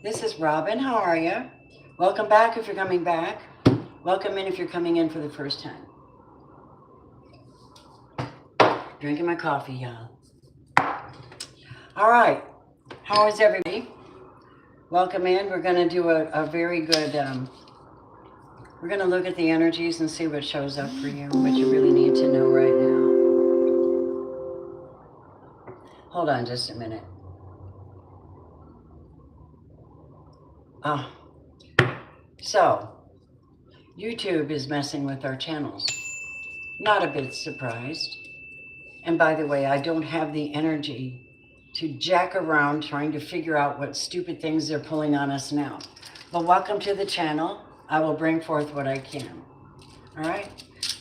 This is Robin. How are you? Welcome back if you're coming back. Welcome in if you're coming in for the first time. Drinking my coffee, y'all. All right. How is everybody? Welcome in. We're going to do a very good, we're going to look at the energies and see what shows up for you, what you really need to know right now. Hold on just a minute. So, YouTube is messing with our channels. Not a bit surprised. And by the way, I don't have the energy to jack around trying to figure out what stupid things they're pulling on us now. But welcome to the channel. I will bring forth what I can. All right?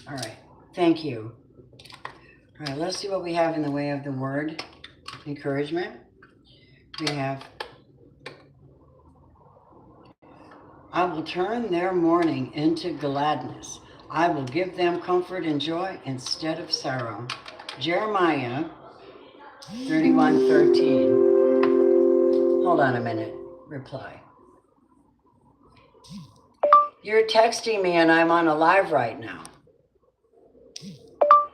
All right. Thank you. All right, let's see what we have in the way of the word encouragement. We have, I will turn their mourning into gladness. I will give them comfort and joy instead of sorrow. Jeremiah 31:13. Hold on a minute. Reply. You're texting me and I'm on a live right now.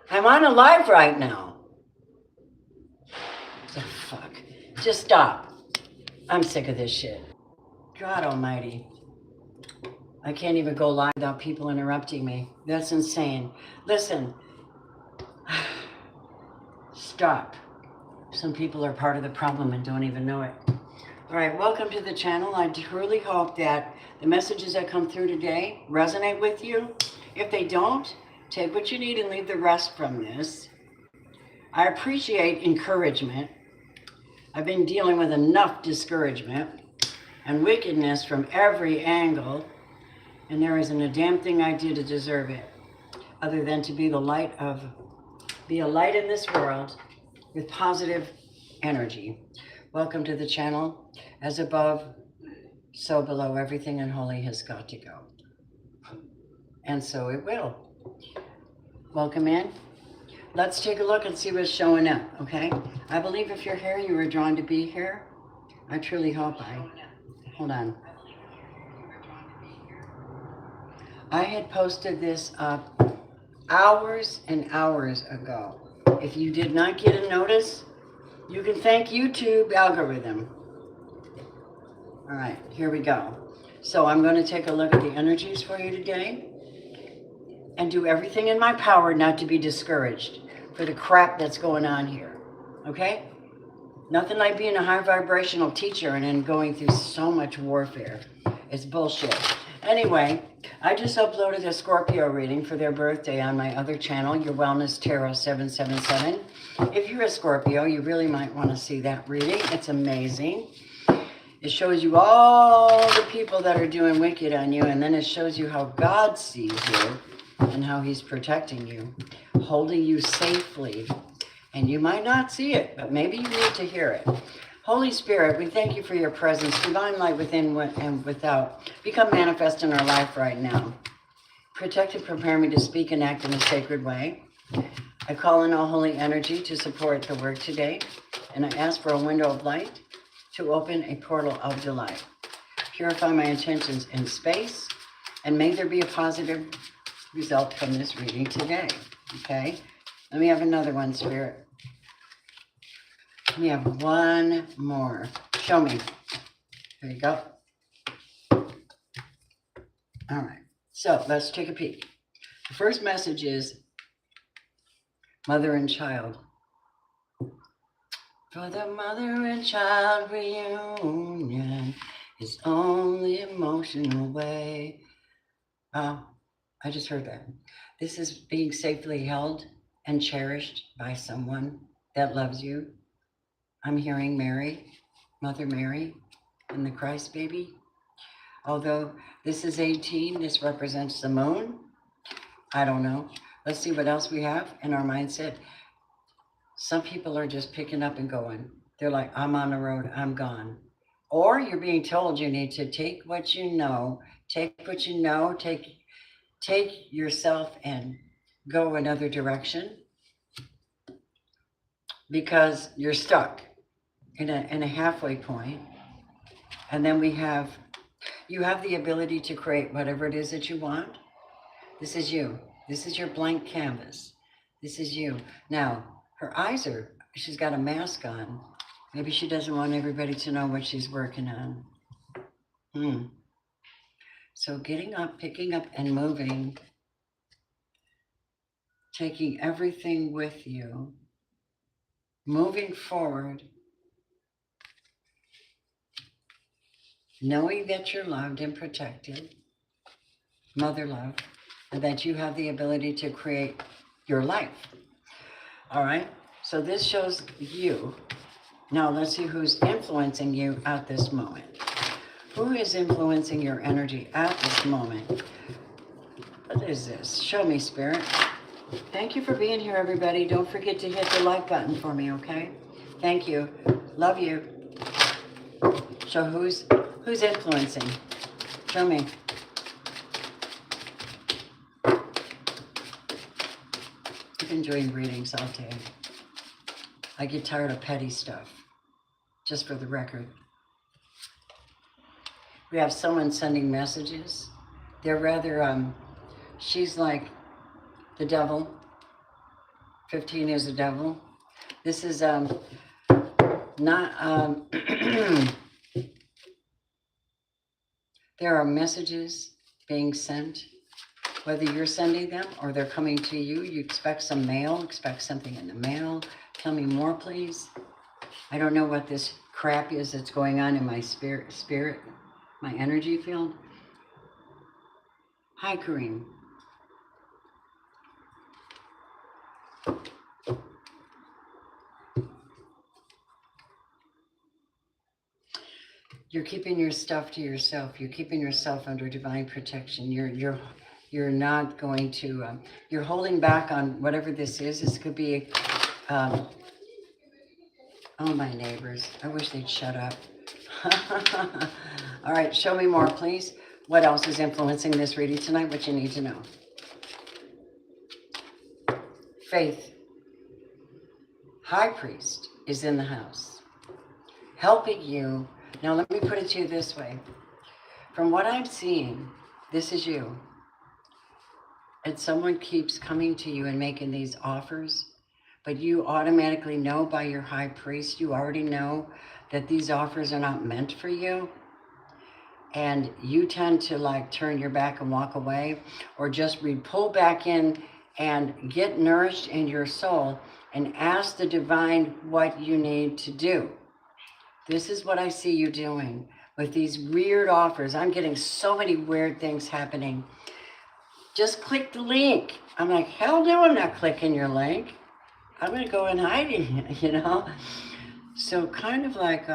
I'm on a live right now. Oh, fuck. Just stop. I'm sick of this shit. God almighty. I can't even go live without people interrupting me. That's insane. Listen. Stop. Some people are part of the problem and don't even know it. All right, welcome to the channel. I truly hope that the messages that come through today resonate with you. If they don't, take what you need and leave the rest from this. I appreciate encouragement. I've been dealing with enough discouragement and wickedness from every angle, and there isn't a damn thing I did to deserve it, other than to be a light in this world with positive energy. Welcome to the channel. As above, so below, everything unholy has got to go. And so it will. Welcome in. Let's take a look and see what's showing up, okay? I believe if you're here, you were drawn to be here. I truly hope hold on. I had posted this up hours and hours ago. If you did not get a notice, you can thank YouTube algorithm. All right, here we go. So I'm going to take a look at the energies for you today and do everything in my power not to be discouraged for the crap that's going on here, okay? Nothing like being a high vibrational teacher and then going through so much warfare. It's bullshit. Anyway, I just uploaded a Scorpio reading for their birthday on my other channel, Your Wellness Tarot 777. If you're a Scorpio, you really might want to see that reading. It's amazing. It shows you all the people that are doing wicked on you, and then it shows you how God sees you and how he's protecting you, holding you safely. And you might not see it, but maybe you need to hear it. Holy Spirit, we thank you for your presence, divine light within and without. Become manifest in our life right now. Protect and prepare me to speak and act in a sacred way. I call in all holy energy to support the work today, and I ask for a window of light to open a portal of delight. Purify my intentions in space, and may there be a positive result from this reading today, okay? Let me have another one, Spirit. Let me have one more. Show me. There you go. All right. So let's take a peek. The first message is mother and child. For the mother and child reunion is only emotional way. Oh, I just heard that. This is being safely held and cherished by someone that loves you. I'm hearing Mary, Mother Mary, and the Christ baby. Although this is 18, this represents the moon. I don't know. Let's see what else we have in our mindset. Some people are just picking up and going. They're like, I'm on the road, I'm gone. Or you're being told you need to take what you know, take yourself and go another direction because you're stuck in a halfway point, And then we have, you have the ability to create whatever it is that you want. This is you. This is your blank canvas. This is you. Now, her eyes are, she's got a mask on. Maybe she doesn't want everybody to know what she's working on. So getting up, picking up, and moving, taking everything with you, moving forward, knowing that you're loved and protected, mother love, and that you have the ability to create your life. All right, so this shows you. Now let's see who's influencing you at this moment. Who is influencing your energy at this moment? What is this? Show me, Spirit. Thank you for being here, everybody. Don't forget to hit the like button for me, okay? Thank you. Love you. So who's influencing? Show me. I've been doing readings all day. I get tired of petty stuff, just for the record. We have someone sending messages. They're rather, she's like the devil. 15 is the devil. This is not, there are messages being sent, whether you're sending them or they're coming to you. You expect some mail, expect something in the mail. Tell me more, please. I don't know what this crap is that's going on in my spirit, my energy field. Hi, Kareem. You're keeping your stuff to yourself. You're keeping yourself under divine protection. You're not going to. You're holding back on whatever this is. This could be. Oh, my neighbors. I wish they'd shut up. All right, show me more, please. What else is influencing this reading tonight? What you need to know. Faith. High Priest is in the house, helping you. Now, let me put it to you this way. From what I'm seeing, this is you. And someone keeps coming to you and making these offers, but you automatically know by your high priest, you already know that these offers are not meant for you. And you tend to like turn your back and walk away, or just pull back in and get nourished in your soul and ask the divine what you need to do. This is what I see you doing with these weird offers. I'm getting so many weird things happening. Just click the link. I'm like, hell no, I'm not clicking your link. I'm going to go in hiding, you know? So kind of like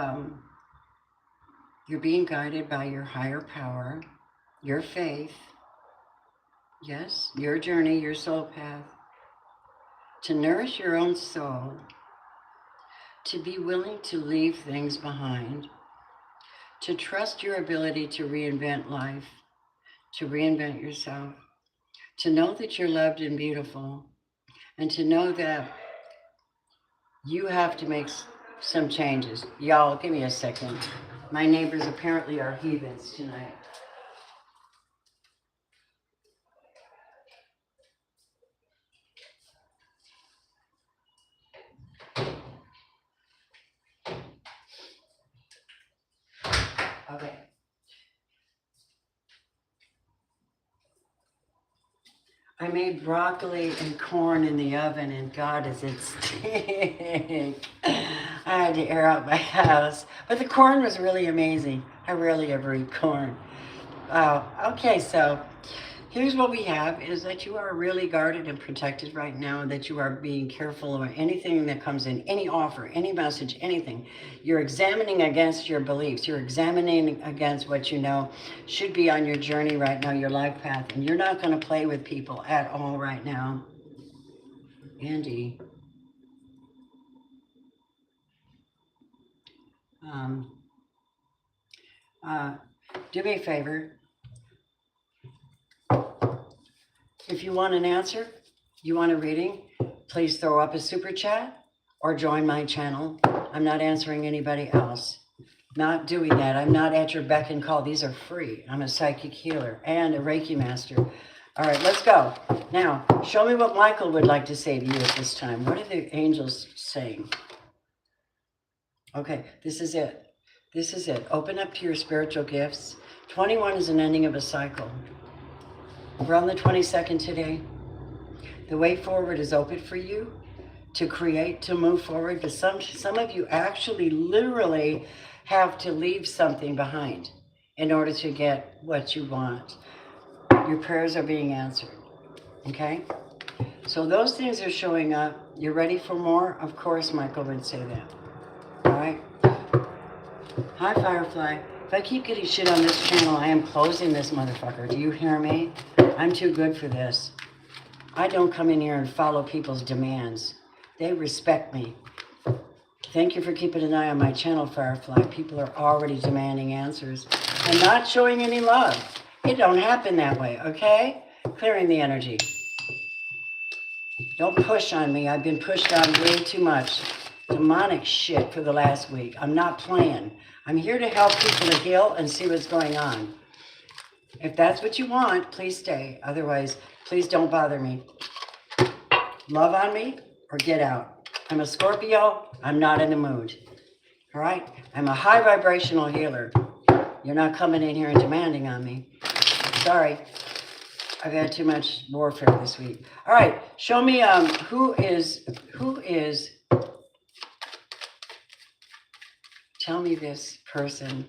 you're being guided by your higher power, your faith, yes, your journey, your soul path, to nourish your own soul, to be willing to leave things behind, to trust your ability to reinvent life, to reinvent yourself, to know that you're loved and beautiful, and to know that you have to make some changes. Y'all, give me a second. My neighbors apparently are heathens tonight. Okay. I made broccoli and corn in the oven, and God, does it stink. I had to air out my house. But the corn was really amazing. I rarely ever eat corn. Okay, so here's what we have, is that you are really guarded and protected right now, that you are being careful of anything that comes in, any offer, any message, anything. You're examining against your beliefs. You're examining against what you know should be on your journey right now, your life path. And you're not going to play with people at all right now. Andy. Do me a favor. If you want an answer, you want a reading, please throw up a super chat or join my channel. I'm not answering anybody else. not doing that. I'm not at your beck and call. These are free. I'm a psychic healer and a Reiki master. All right, let's go. Now, show me what Michael would like to say to you at this time. What are the angels saying? Okay, this is it. This is it. Open up to your spiritual gifts. 21 is an ending of a cycle. We're on the 22nd today. The way forward is open for you to create, to move forward. But some of you actually literally have to leave something behind in order to get what you want. Your prayers are being answered. Okay? So those things are showing up. You're ready for more? Of course, Michael would say that. All right? Hi, Firefly. If I keep getting shit on this channel, I am closing this motherfucker. Do you hear me? I'm too good for this. I don't come in here and follow people's demands. They respect me. Thank you for keeping an eye on my channel, Firefly. People are already demanding answers and not showing any love. It don't happen that way, okay? Clearing the energy. Don't push on me. I've been pushed on way too much. Demonic shit for the last week. I'm not playing. I'm here to help people to heal and see what's going on. If that's what you want, please stay. Otherwise, please don't bother me. Love on me or get out. I'm a Scorpio. I'm not in the mood. All right? I'm a high vibrational healer. You're not coming in here and demanding on me. Sorry. I've had too much warfare this week. All right. Show me who is tell me this person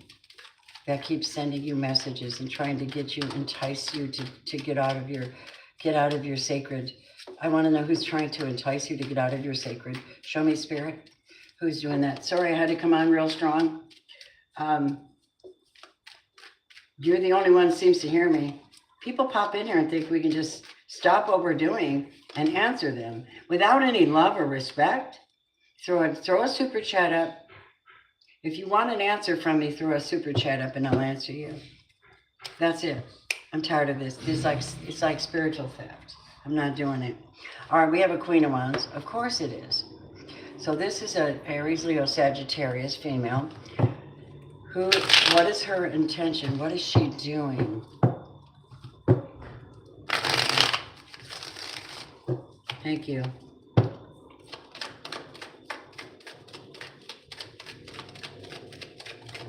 that keeps sending you messages and trying to get you, entice you to get out of your sacred. I want to know who's trying to entice you to get out of your sacred. Show me, Spirit. Who's doing that? Sorry, I had to come on real strong. You're the only one who seems to hear me. People pop in here and think we can just stop what we're doing and answer them without any love or respect. Throw a super chat up. If you want an answer from me, throw a super chat up and I'll answer you. That's it. I'm tired of this. It's like spiritual theft. I'm not doing it. All right, we have a Queen of Wands. Of course it is. So this is a Aries, Leo, Sagittarius female. What is her intention? What is she doing? Thank you.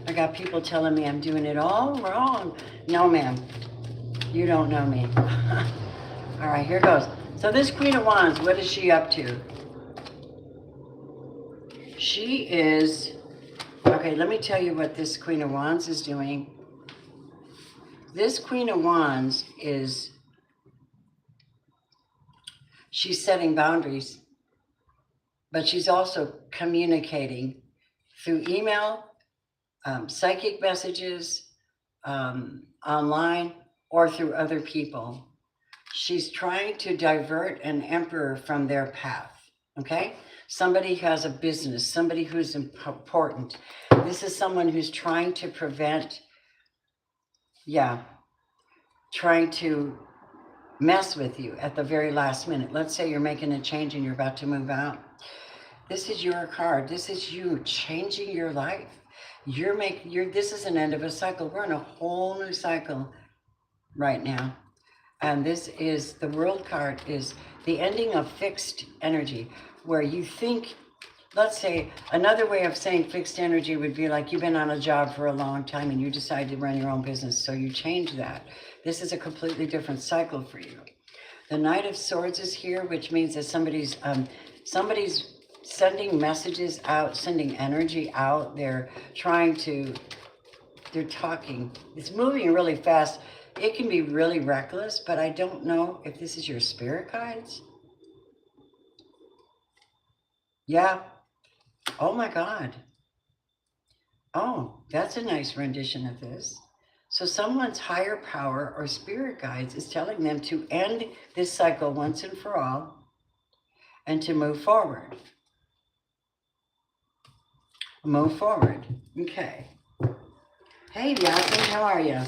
I got people telling me I'm doing it all wrong. No, ma'am. You don't know me. All right, here goes. So this Queen of Wands, what is she up to? She is... Okay, let me tell you what this Queen of Wands is doing. This Queen of Wands is... She's setting boundaries, but she's also communicating through email, psychic messages, online, or through other people. She's trying to divert an emperor from their path, okay? Somebody who has a business, somebody who's important. This is someone who's trying to prevent, trying to mess with you at the very last minute. Let's say you're making a change and you're about to move out. This is your card. This is you changing your life. This is an end of a cycle. We're in a whole new cycle right now. And this is, the World card is the ending of fixed energy, where you think, let's say, another way of saying fixed energy would be like you've been on a job for a long time and you decide to run your own business, so you change that. This is a completely different cycle for you. The Knight of Swords is here, which means that somebody's sending messages out, sending energy out. They're talking. It's moving really fast. It can be really reckless, but I don't know if this is your spirit guides. Yeah. Oh my God. Oh, that's a nice rendition of this. So someone's higher power or spirit guides is telling them to end this cycle once and for all and to move forward. Move forward. Okay. Hey, Yasin, how are you?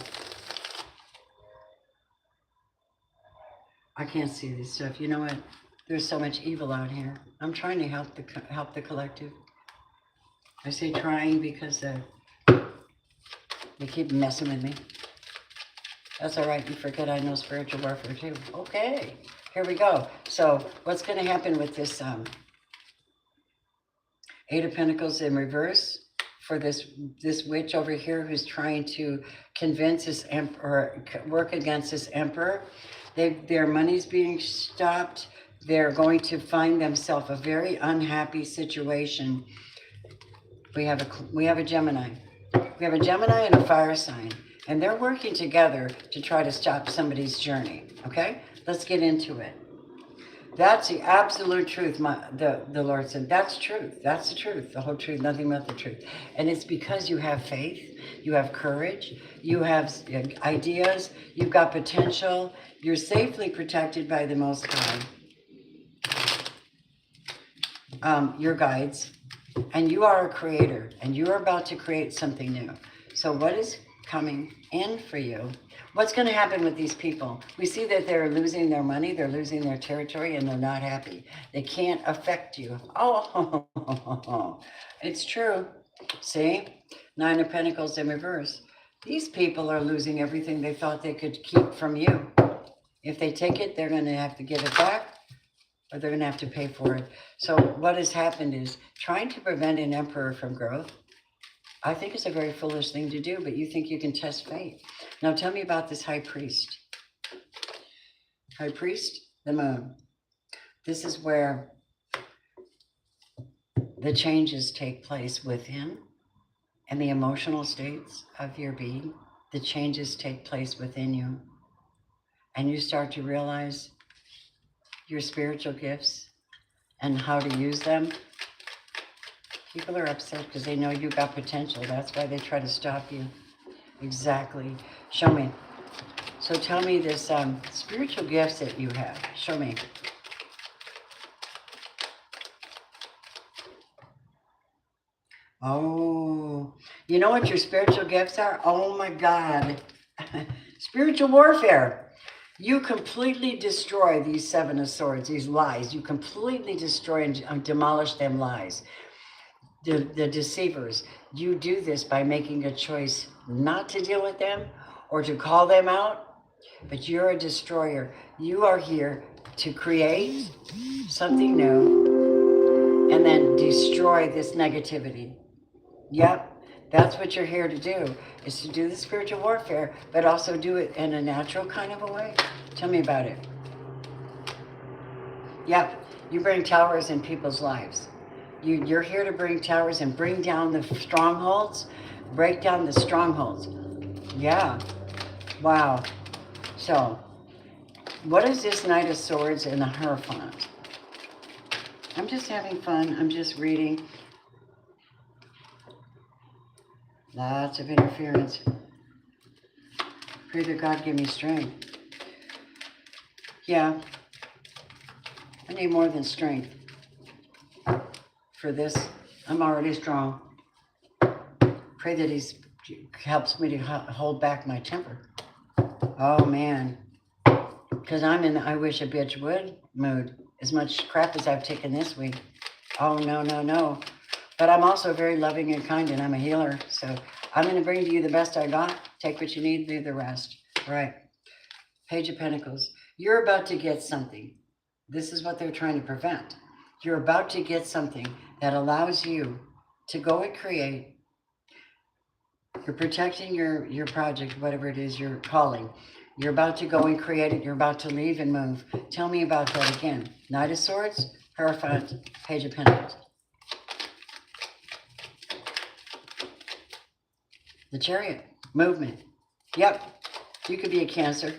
I can't see this stuff. You know what? There's so much evil out here. I'm trying to help the collective. I say trying because You keep messing with me. That's all right. You forget I know spiritual warfare too. Okay, here we go. So what's going to happen with this Eight of Pentacles in reverse for this witch over here who's trying to convince this emperor, work against this emperor? Their money's being stopped. They're going to find themselves a very unhappy situation. We have a Gemini. We have a Gemini and a fire sign, and they're working together to try to stop somebody's journey. Okay, let's get into it. That's the absolute truth. The Lord said, that's truth. That's the truth. The whole truth, nothing but the truth. And it's because you have faith, you have courage, you have ideas, you've got potential, you're safely protected by the Most High, your guides, and you are a creator, and you are about to create something new. So what is coming in for you? What's going to happen with these people? We see that they're losing their money, they're losing their territory, and they're not happy. They can't affect you. Oh, it's true. See? Nine of Pentacles in reverse. These people are losing everything they thought they could keep from you. If they take it, they're going to have to give it back, or they're going to have to pay for it. So what has happened is trying to prevent an emperor from growth. I think it's a very foolish thing to do, but you think you can test fate. Now tell me about this high priest. High priest, the moon. This is where the changes take place within and the emotional states of your being. The changes take place within you. And you start to realize your spiritual gifts and how to use them. People are upset because they know you got potential. That's why they try to stop you. Exactly. Show me. So tell me this spiritual gifts that you have. Show me. Oh, you know what your spiritual gifts are? Oh my God. Spiritual warfare. You completely destroy these Seven of Swords, these lies. You completely destroy and demolish them lies. The deceivers. You do this by making a choice not to deal with them or to call them out, but you're a destroyer. You are here to create something new and then destroy this negativity. Yep, that's what you're here to do, is to do the spiritual warfare, but also do it in a natural kind of a way. Tell me about it. Yep, you bring towers in people's lives. You're here to bring towers and bring down the strongholds, break down the strongholds. Yeah, wow. So, what is this Knight of Swords and the Hierophant? I'm just having fun. I'm just reading. Lots of interference. Pray that God give me strength. Yeah, I need more than strength. For this, I'm already strong. Pray that he helps me to hold back my temper. Oh man, because I'm in the I wish a bitch would mood. As much crap as I've taken this week. Oh no, no, no. But I'm also very loving and kind, and I'm a healer. So I'm going to bring to you the best I got. Take what you need, leave the rest. All right. Page of Pentacles. You're about to get something. This is what they're trying to prevent. You're about to get something that allows you to go and create. You're protecting your project, whatever it is you're calling. You're about to go and create it. You're about to leave and move. Tell me about that again. Knight of Swords, Hierophant, Page of Pentacles. The Chariot, movement. Yep, you could be a Cancer.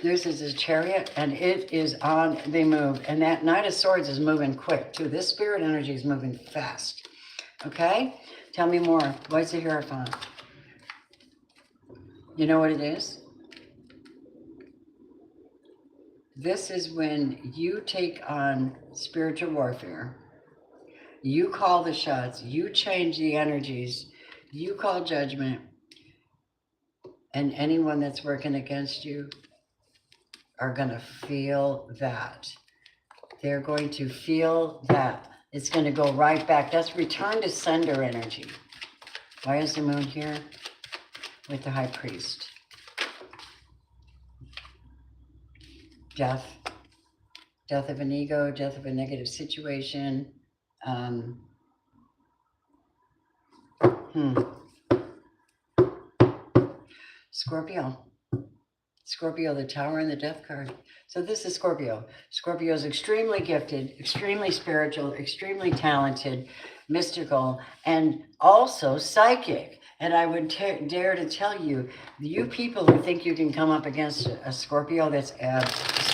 This is a Chariot, and it is on the move. And that Knight of Swords is moving quick, too. This spirit energy is moving fast. Okay? Tell me more. What's the Hierophant? You know what it is? This is when you take on spiritual warfare. You call the shots. You change the energies. You call judgment. And anyone that's working against you are going to feel that. They're going to feel that. It's going to go right back. That's return to sender energy. Why is the moon here? with the high priest. Death. Death of an ego, death of a negative situation. Scorpio. Scorpio, the Tower and the Death card. So this is Scorpio. Scorpio is extremely gifted, extremely spiritual, extremely talented, mystical, and also psychic. And I would dare to tell you, you people who think you can come up against a Scorpio that's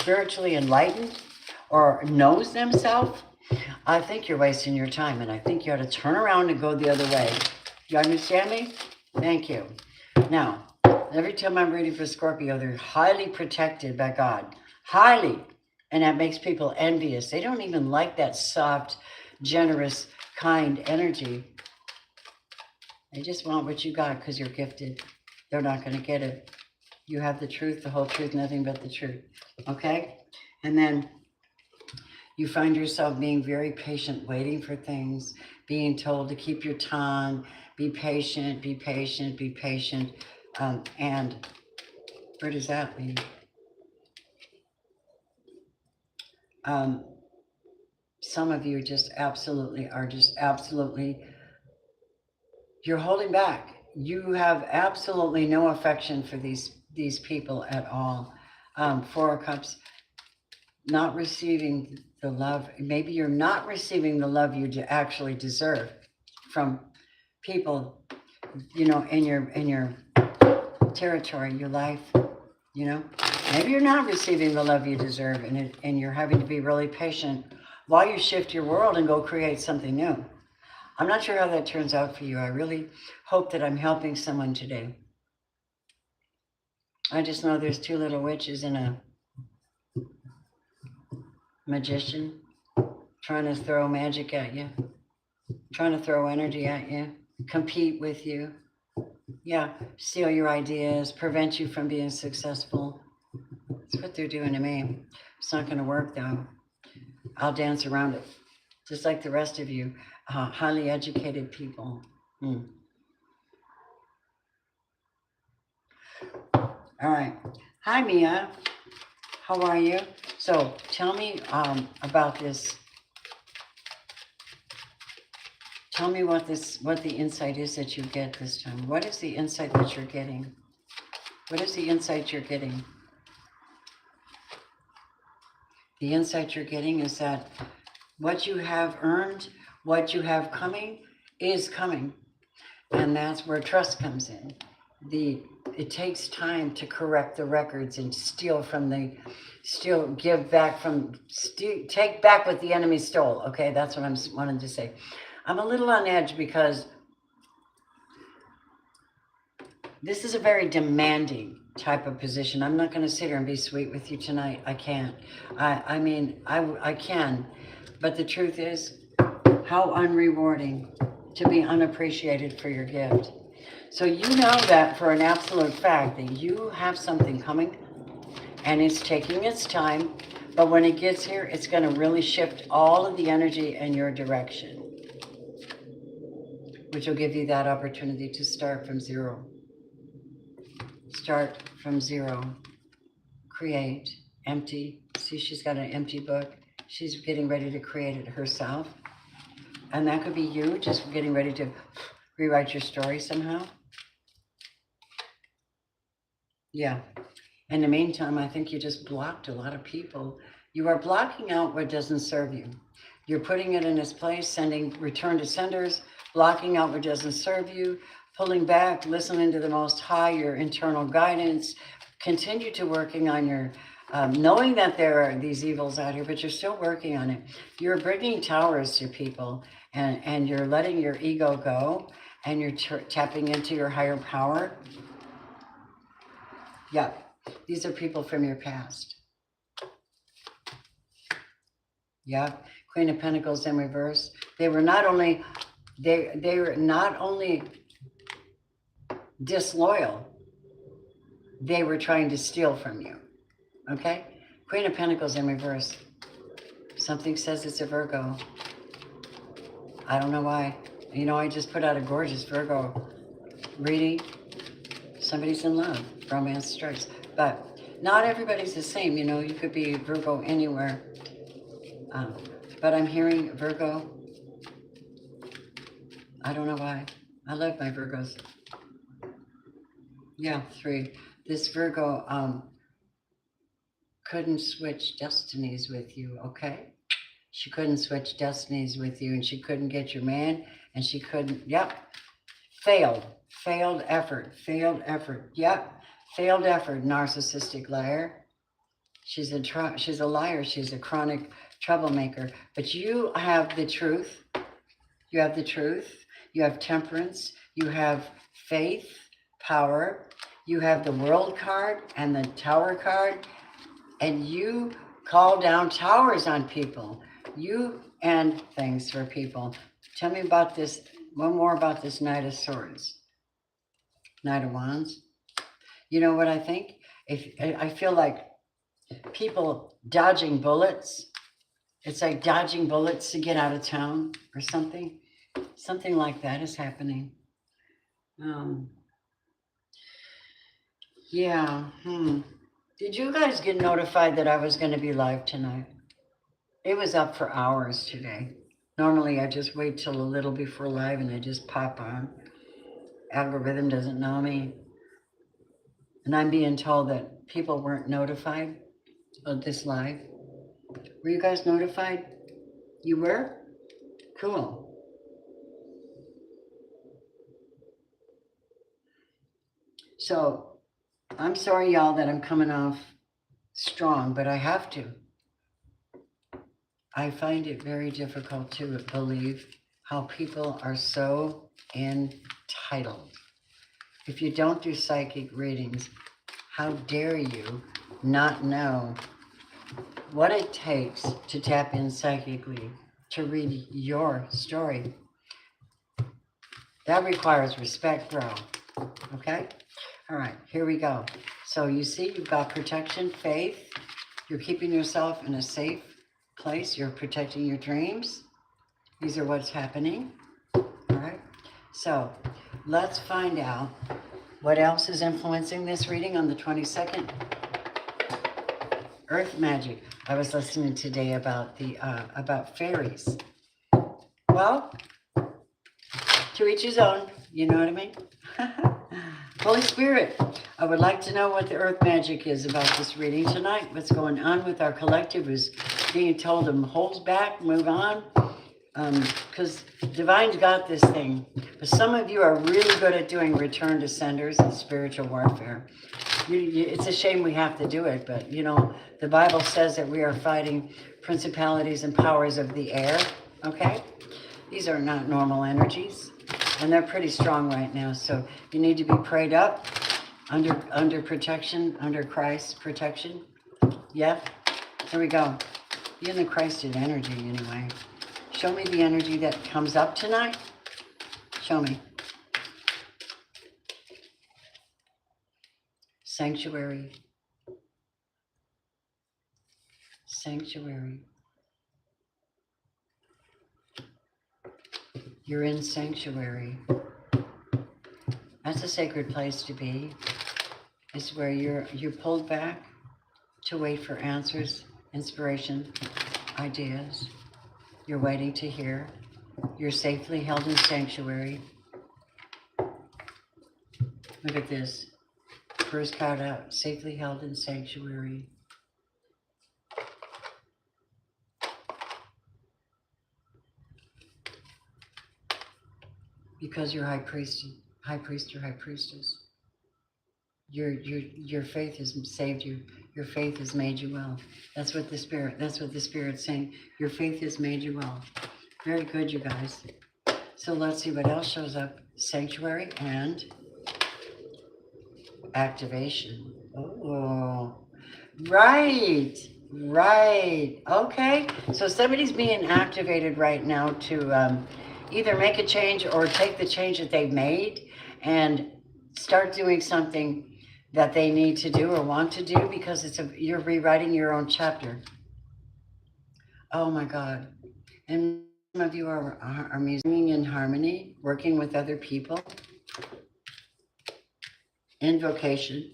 spiritually enlightened or knows themselves, I think you're wasting your time. And I think you ought to turn around and go the other way. You understand me? Thank you. Now, every time I'm reading for Scorpio, they're highly protected by God. Highly. And that makes people envious. They don't even like that soft, generous, kind energy. They just want what you got because you're gifted. They're not going to get it. You have the truth, the whole truth, nothing but the truth. Okay? And then you find yourself being very patient, waiting for things, being told to keep your tongue, be patient, be patient, be patient. And where does that lead? Some of you just absolutely, you're holding back. You have absolutely no affection for these people at all. Four of Cups, not receiving the love. Maybe you're not receiving the love you actually deserve from people, you know, in your territory, your life, you know. Maybe you're not receiving the love you deserve, and you're having to be really patient while you shift your world and go create something new. I'm not sure how that turns out for you. I really hope that I'm helping someone today. I just know there's two little witches and a magician trying to throw magic at you, trying to throw energy at you, compete with you. Yeah, steal your ideas, prevent you from being successful. That's what they're doing to me. It's not going to work, though. I'll dance around it, just like the rest of you, highly educated people. All right. Hi, Mia. How are you? So tell me about this. Tell me what the insight is that you get this time. What is the insight that you're getting? What is the insight you're getting? The insight you're getting is that what you have earned, what you have coming, is coming. And that's where trust comes in. It takes time to correct the records and take back what the enemy stole. Okay, that's what I'm wanting to say. I'm a little on edge because this is a very demanding type of position. I'm not going to sit here and be sweet with you tonight. I can't. I mean, I can. But the truth is, how unrewarding to be unappreciated for your gift. So you know that for an absolute fact that you have something coming and it's taking its time. But when it gets here, it's going to really shift all of the energy in your direction, which will give you that opportunity to start from zero. Start from zero. Create. Empty. See, she's got an empty book. She's getting ready to create it herself. And that could be you just getting ready to rewrite your story somehow. Yeah. In the meantime, I think you just blocked a lot of people. You are blocking out what doesn't serve you. You're putting it in its place, sending return to senders, blocking out what doesn't serve you, pulling back, listening to the Most High, your internal guidance. Continue to working on your, knowing that there are these evils out here, but you're still working on it. You're bringing towers to people, and you're letting your ego go, and you're tapping into your higher power. Yeah, these are people from your past. Yeah, Queen of Pentacles in reverse. They were not only disloyal, they were trying to steal from you. Okay? Queen of Pentacles in reverse. Something says it's a Virgo. I don't know why. You know, I just put out a gorgeous Virgo reading. Somebody's in love, romance strikes. But not everybody's the same, you know, you could be Virgo anywhere. But I'm hearing Virgo. I don't know why. I love my Virgos. Yeah, 3. This Virgo couldn't switch destinies with you, okay? She couldn't switch destinies with you, and she couldn't get your man, and she couldn't, yep. Failed effort, yep. Failed effort, narcissistic liar. She's a liar, she's a chronic troublemaker. But you have the truth. You have the truth. You have temperance. You have faith, power. You have the World card and the Tower card. And you call down towers on people. You end things for people. Tell me about this, one more about this Knight of Swords. Knight of Wands. You know what I think? I feel like people dodging bullets. It's like dodging bullets to get out of town or something. Something like that is happening. Yeah. Did you guys get notified that I was going to be live tonight? It was up for hours today. Normally I just wait till a little before live and I just pop on. Algorithm doesn't know me. And I'm being told that people weren't notified of this live. Were you guys notified? You were? Cool. So I'm sorry, y'all, that I'm coming off strong, but I have to. I find it very difficult to believe how people are so entitled. If you don't do psychic readings, how dare you not know what it takes to tap in psychically to read your story? That requires respect, bro. Okay? All right, here we go. So you see, you've got protection, faith. You're keeping yourself in a safe place. You're protecting your dreams. These are what's happening. All right. So let's find out what else is influencing this reading on the 22nd. Earth magic. I was listening today about about fairies. Well, to each his own. You know what I mean? Holy Spirit, I would like to know what the earth magic is about this reading tonight. What's going on with our collective who's being told to hold back, move on. Because Divine's got this thing. But some of you are really good at doing return to senders and spiritual warfare. It's a shame we have to do it, but you know, the Bible says that we are fighting principalities and powers of the air, okay? These are not normal energies. And they're pretty strong right now, so you need to be prayed up, under protection, under Christ's protection. Yeah, here we go. Be in the Christed energy anyway. Show me the energy that comes up tonight. Show me. Sanctuary. Sanctuary. You're in sanctuary. That's a sacred place to be. It's where you're pulled back to wait for answers, inspiration, ideas. You're waiting to hear. You're safely held in sanctuary. Look at this. First card out, safely held in sanctuary. Because you're high priest or high priestess. Your faith has saved you. Your faith has made you well. That's what the Spirit's saying. Your faith has made you well. Very good, you guys. So let's see what else shows up. Sanctuary and activation. Oh, right. Okay. So somebody's being activated right now to either make a change or take the change that they've made and start doing something that they need to do or want to do, because you're rewriting your own chapter. Oh my God. And some of you are singing in harmony, working with other people. Invocation.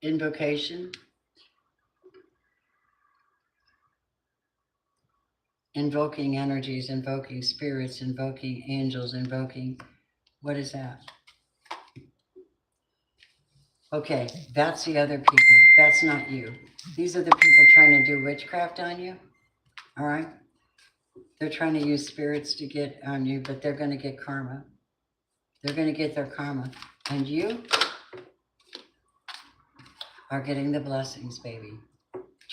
Invocation. Invoking energies, invoking spirits, invoking angels, invoking, what is that? Okay, that's the other people. That's not you. These are the people trying to do witchcraft on you. All right? They're trying to use spirits to get on you, but they're going to get karma. They're going to get their karma. And you are getting the blessings, baby.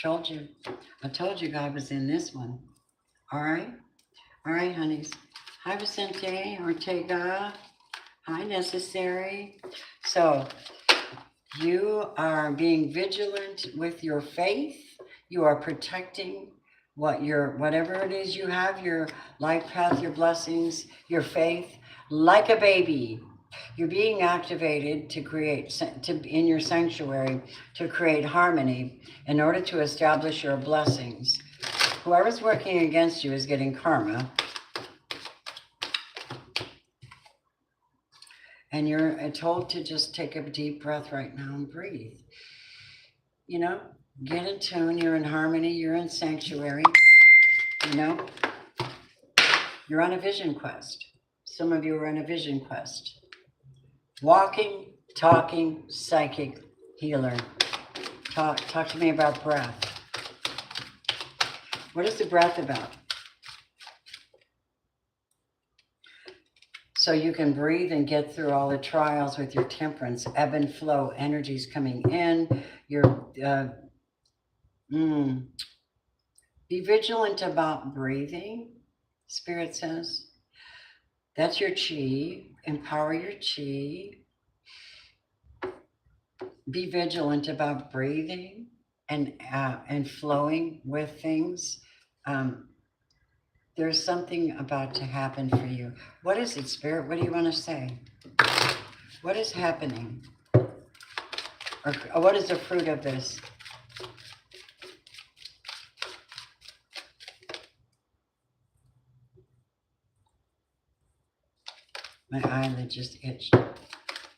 Told you. I told you God was in this one. All right? All right, honeys. Hi, Vicente Ortega. Hi, Necessary. So, you are being vigilant with your faith. You are protecting whatever it is you have, your life path, your blessings, your faith, like a baby. You're being activated to create, in your sanctuary, to create harmony in order to establish your blessings. Whoever's working against you is getting karma. And you're told to just take a deep breath right now and breathe. You know, get in tune. You're in harmony. You're in sanctuary. You know, you're on a vision quest. Some of you are on a vision quest. Walking, talking, psychic healer. Talk to me about breath. What is the breath about? So you can breathe and get through all the trials with your temperance, ebb and flow, energies coming in. Be vigilant about breathing, Spirit says. That's your chi. Empower your chi. Be vigilant about breathing and flowing with things. There's something about to happen for you. What is it, Spirit? What do you want to say? What is happening? Or what is the fruit of this? My eyelid just itched.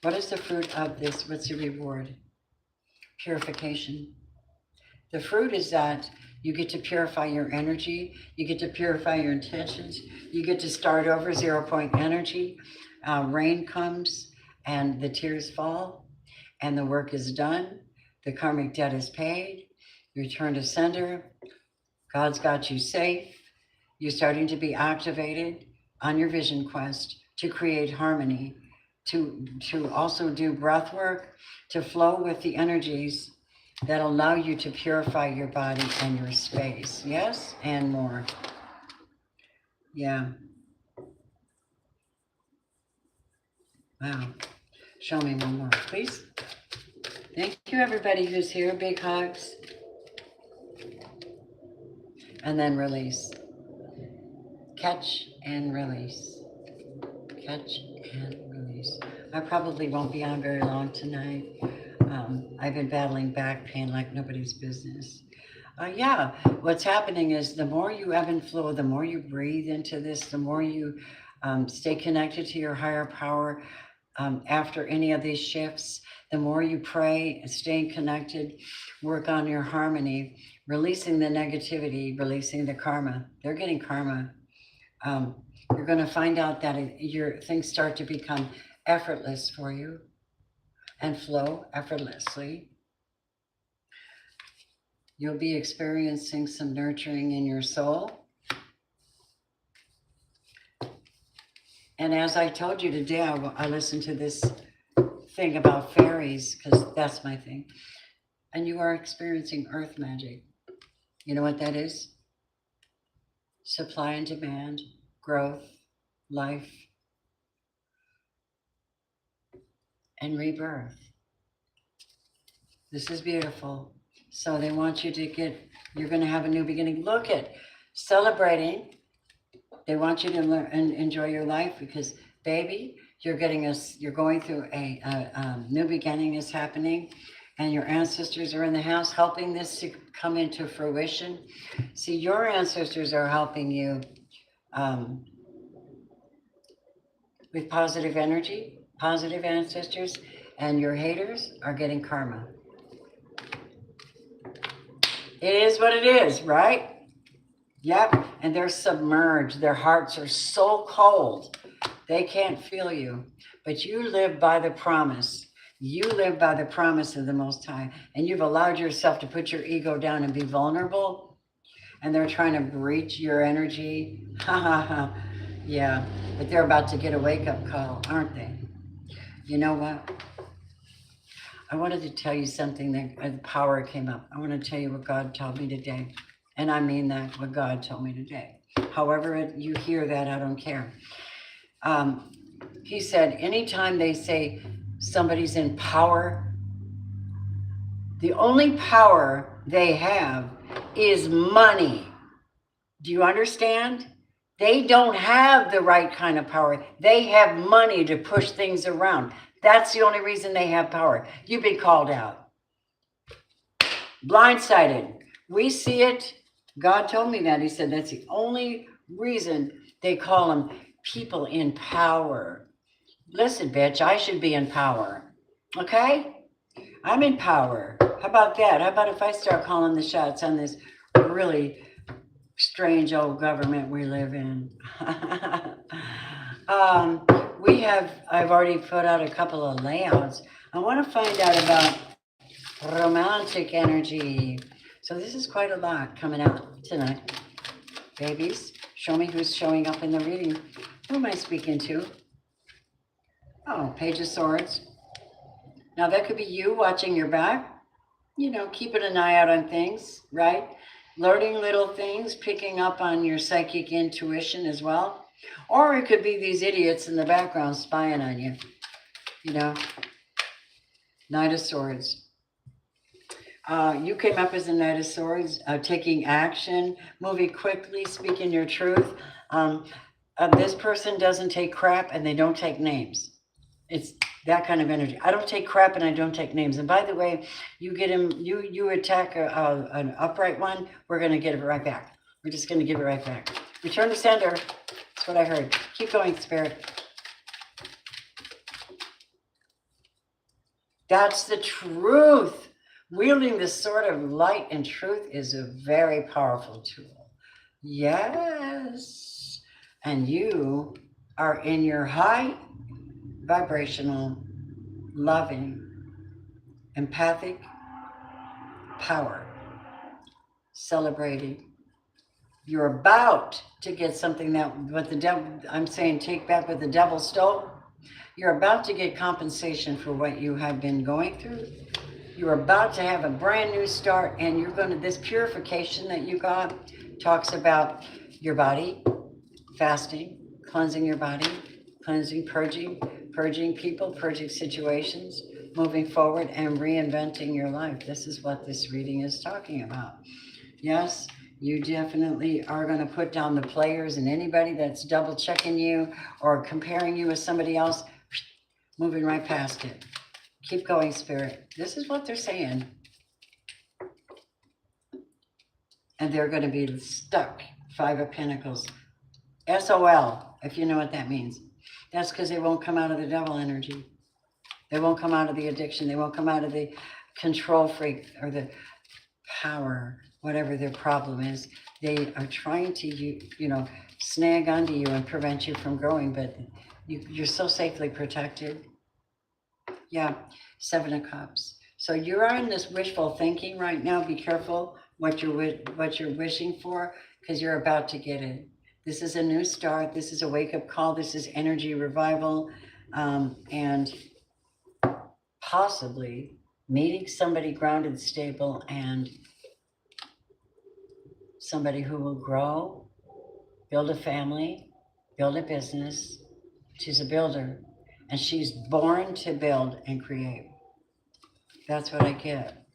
What is the fruit of this? What's the reward? Purification. The fruit is that you get to purify your energy. You get to purify your intentions. You get to start over, 0 point energy. Rain comes and the tears fall and the work is done. The karmic debt is paid. You return to sender. God's got you safe. You're starting to be activated on your vision quest to create harmony, to also do breath work, to flow with the energies that allow you to purify your body and your space. Yes? And more. Yeah. Wow. Show me one more, please. Thank you, everybody who's here. Big hugs. And then release. Catch and release. Catch and release. I probably won't be on very long tonight. I've been battling back pain like nobody's business. Yeah, what's happening is the more you ebb and flow, the more you breathe into this, the more you stay connected to your higher power after any of these shifts, the more you pray, staying connected, work on your harmony, releasing the negativity, releasing the karma. They're getting karma. You're going to find out that your things start to become effortless for you and flow effortlessly. You'll be experiencing some nurturing in your soul. And as I told you today, I listened to this thing about fairies because that's my thing. And you are experiencing earth magic. You know what that is? Supply and demand, growth, life, and rebirth. This is beautiful. So they want you to you're going to have a new beginning. Look at celebrating. They want you to learn and enjoy your life because, baby, you're going through a new beginning is happening, and your ancestors are in the house helping this to come into fruition. See, your ancestors are helping you with positive energy, positive ancestors, And your haters are getting karma. It is what it is, right? Yep. And they're submerged. Their hearts are so cold. They can't feel you. But you live by the promise. You live by the promise of the Most High. And you've allowed yourself to put your ego down and be vulnerable. And they're trying to breach your energy. Ha ha ha. Yeah. But they're about to get a wake-up call, aren't they? You know what? I wanted to tell you something that power came up. I want to tell you what God told me today. And I mean that, what God told me today. However you hear that, I don't care. He said, anytime they say somebody's in power, the only power they have is money. Do you understand? They don't have the right kind of power. They have money to push things around. That's the only reason they have power. You've been called out. Blindsided. We see it. God told me that. He said that's the only reason they call them people in power. Listen, bitch, I should be in power. Okay? I'm in power. How about that? How about if I start calling the shots on this really strange old government we live in? I've already put out a couple of layouts. I want to find out about romantic energy. So this is quite a lot coming out tonight. Babies, show me who's showing up in the reading. Who am I speaking to? Oh, Page of Swords. Now that could be you watching your back. You know, keeping an eye out on things, right? Learning little things, picking up on your psychic intuition as well. Or it could be these idiots in the background spying on you. You know, Knight of Swords. You came up as a Knight of Swords, taking action, moving quickly, speaking your truth. This person doesn't take crap and they don't take names. It's that kind of energy. I don't take crap and I don't take names. And by the way, you get him, you attack an upright one, we're going to get it right back. We're just going to give it right back. Return to sender. That's what I heard. Keep going, Spirit. That's the truth. Wielding this sword of light and truth is a very powerful tool. Yes. And you are in your high vibrational, loving, empathic power. Celebrating. You're about to get something that what the devil, I'm saying take back what the devil stole. You're about to get compensation for what you have been going through. You're about to have a brand new start, and you're going to, this purification that you got talks about your body, fasting, cleansing your body, cleansing, purging people, purging situations, moving forward and reinventing your life. This is what this reading is talking about. Yes, you definitely are going to put down the players and anybody that's double checking you or comparing you with somebody else, moving right past it. Keep going, Spirit. This is what they're saying. And they're going to be stuck. Five of Pentacles. SOL, if you know what that means. That's because they won't come out of the devil energy. They won't come out of the addiction. They won't come out of the control freak or the power, whatever their problem is. They are trying to, you know, snag onto you and prevent you from growing, but you're so safely protected. Yeah, Seven of Cups. So you're in this wishful thinking right now. Be careful what you're wishing for, because you're about to get it. This is a new start. This is a wake-up call. This is energy revival, and possibly meeting somebody grounded, stable, and somebody who will grow, build a family, build a business. She's a builder, and she's born to build and create. That's what I get.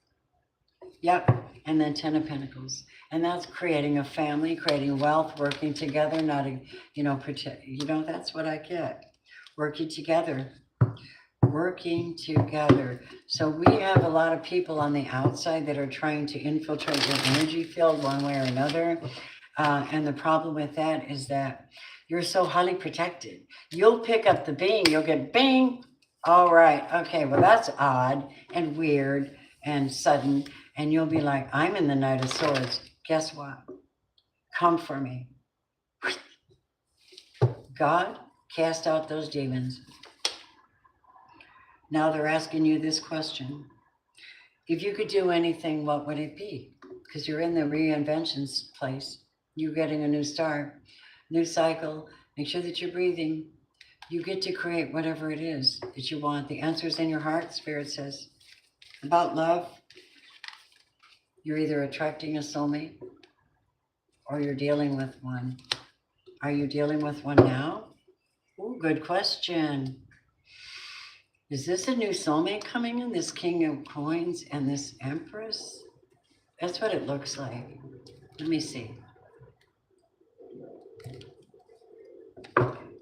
Yep. And then Ten of Pentacles. And that's creating a family, creating wealth, working together, not, that's what I get. Working together. Working together. So we have a lot of people on the outside that are trying to infiltrate your energy field one way or another. And the problem with that is that you're so highly protected. You'll pick up the bing, you'll get bing, All right. Okay. Well, that's odd and weird and sudden. And you'll be like, I'm in the Knight of Swords. Guess what? Come for me. God, cast out those demons. Now they're asking you this question. If you could do anything, what would it be? Because you're in the reinventions place. You're getting a new start, new cycle. Make sure that you're breathing. You get to create whatever it is that you want. The answer is in your heart, Spirit says. About love, you're either attracting a soulmate or you're dealing with one. Are you dealing with one now? Ooh, good question. Is this a new soulmate coming in? This King of Coins and this Empress? That's what it looks like. Let me see.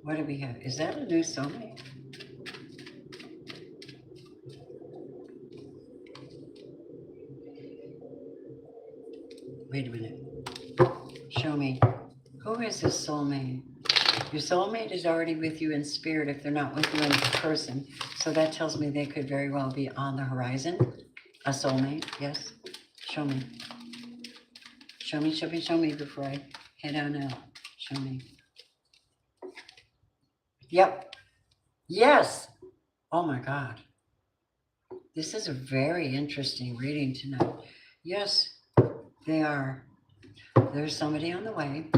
What do we have? Is that a new soulmate? Wait a minute. Show me. Who is this soulmate? Your soulmate is already with you in spirit if they're not with you in person. So that tells me they could very well be on the horizon. A soulmate, yes. Show me. Show me, show me, show me before I head on out. Show me. Yep. Yes. Oh my God. This is a very interesting reading tonight. Yes, they are. There's somebody on the way.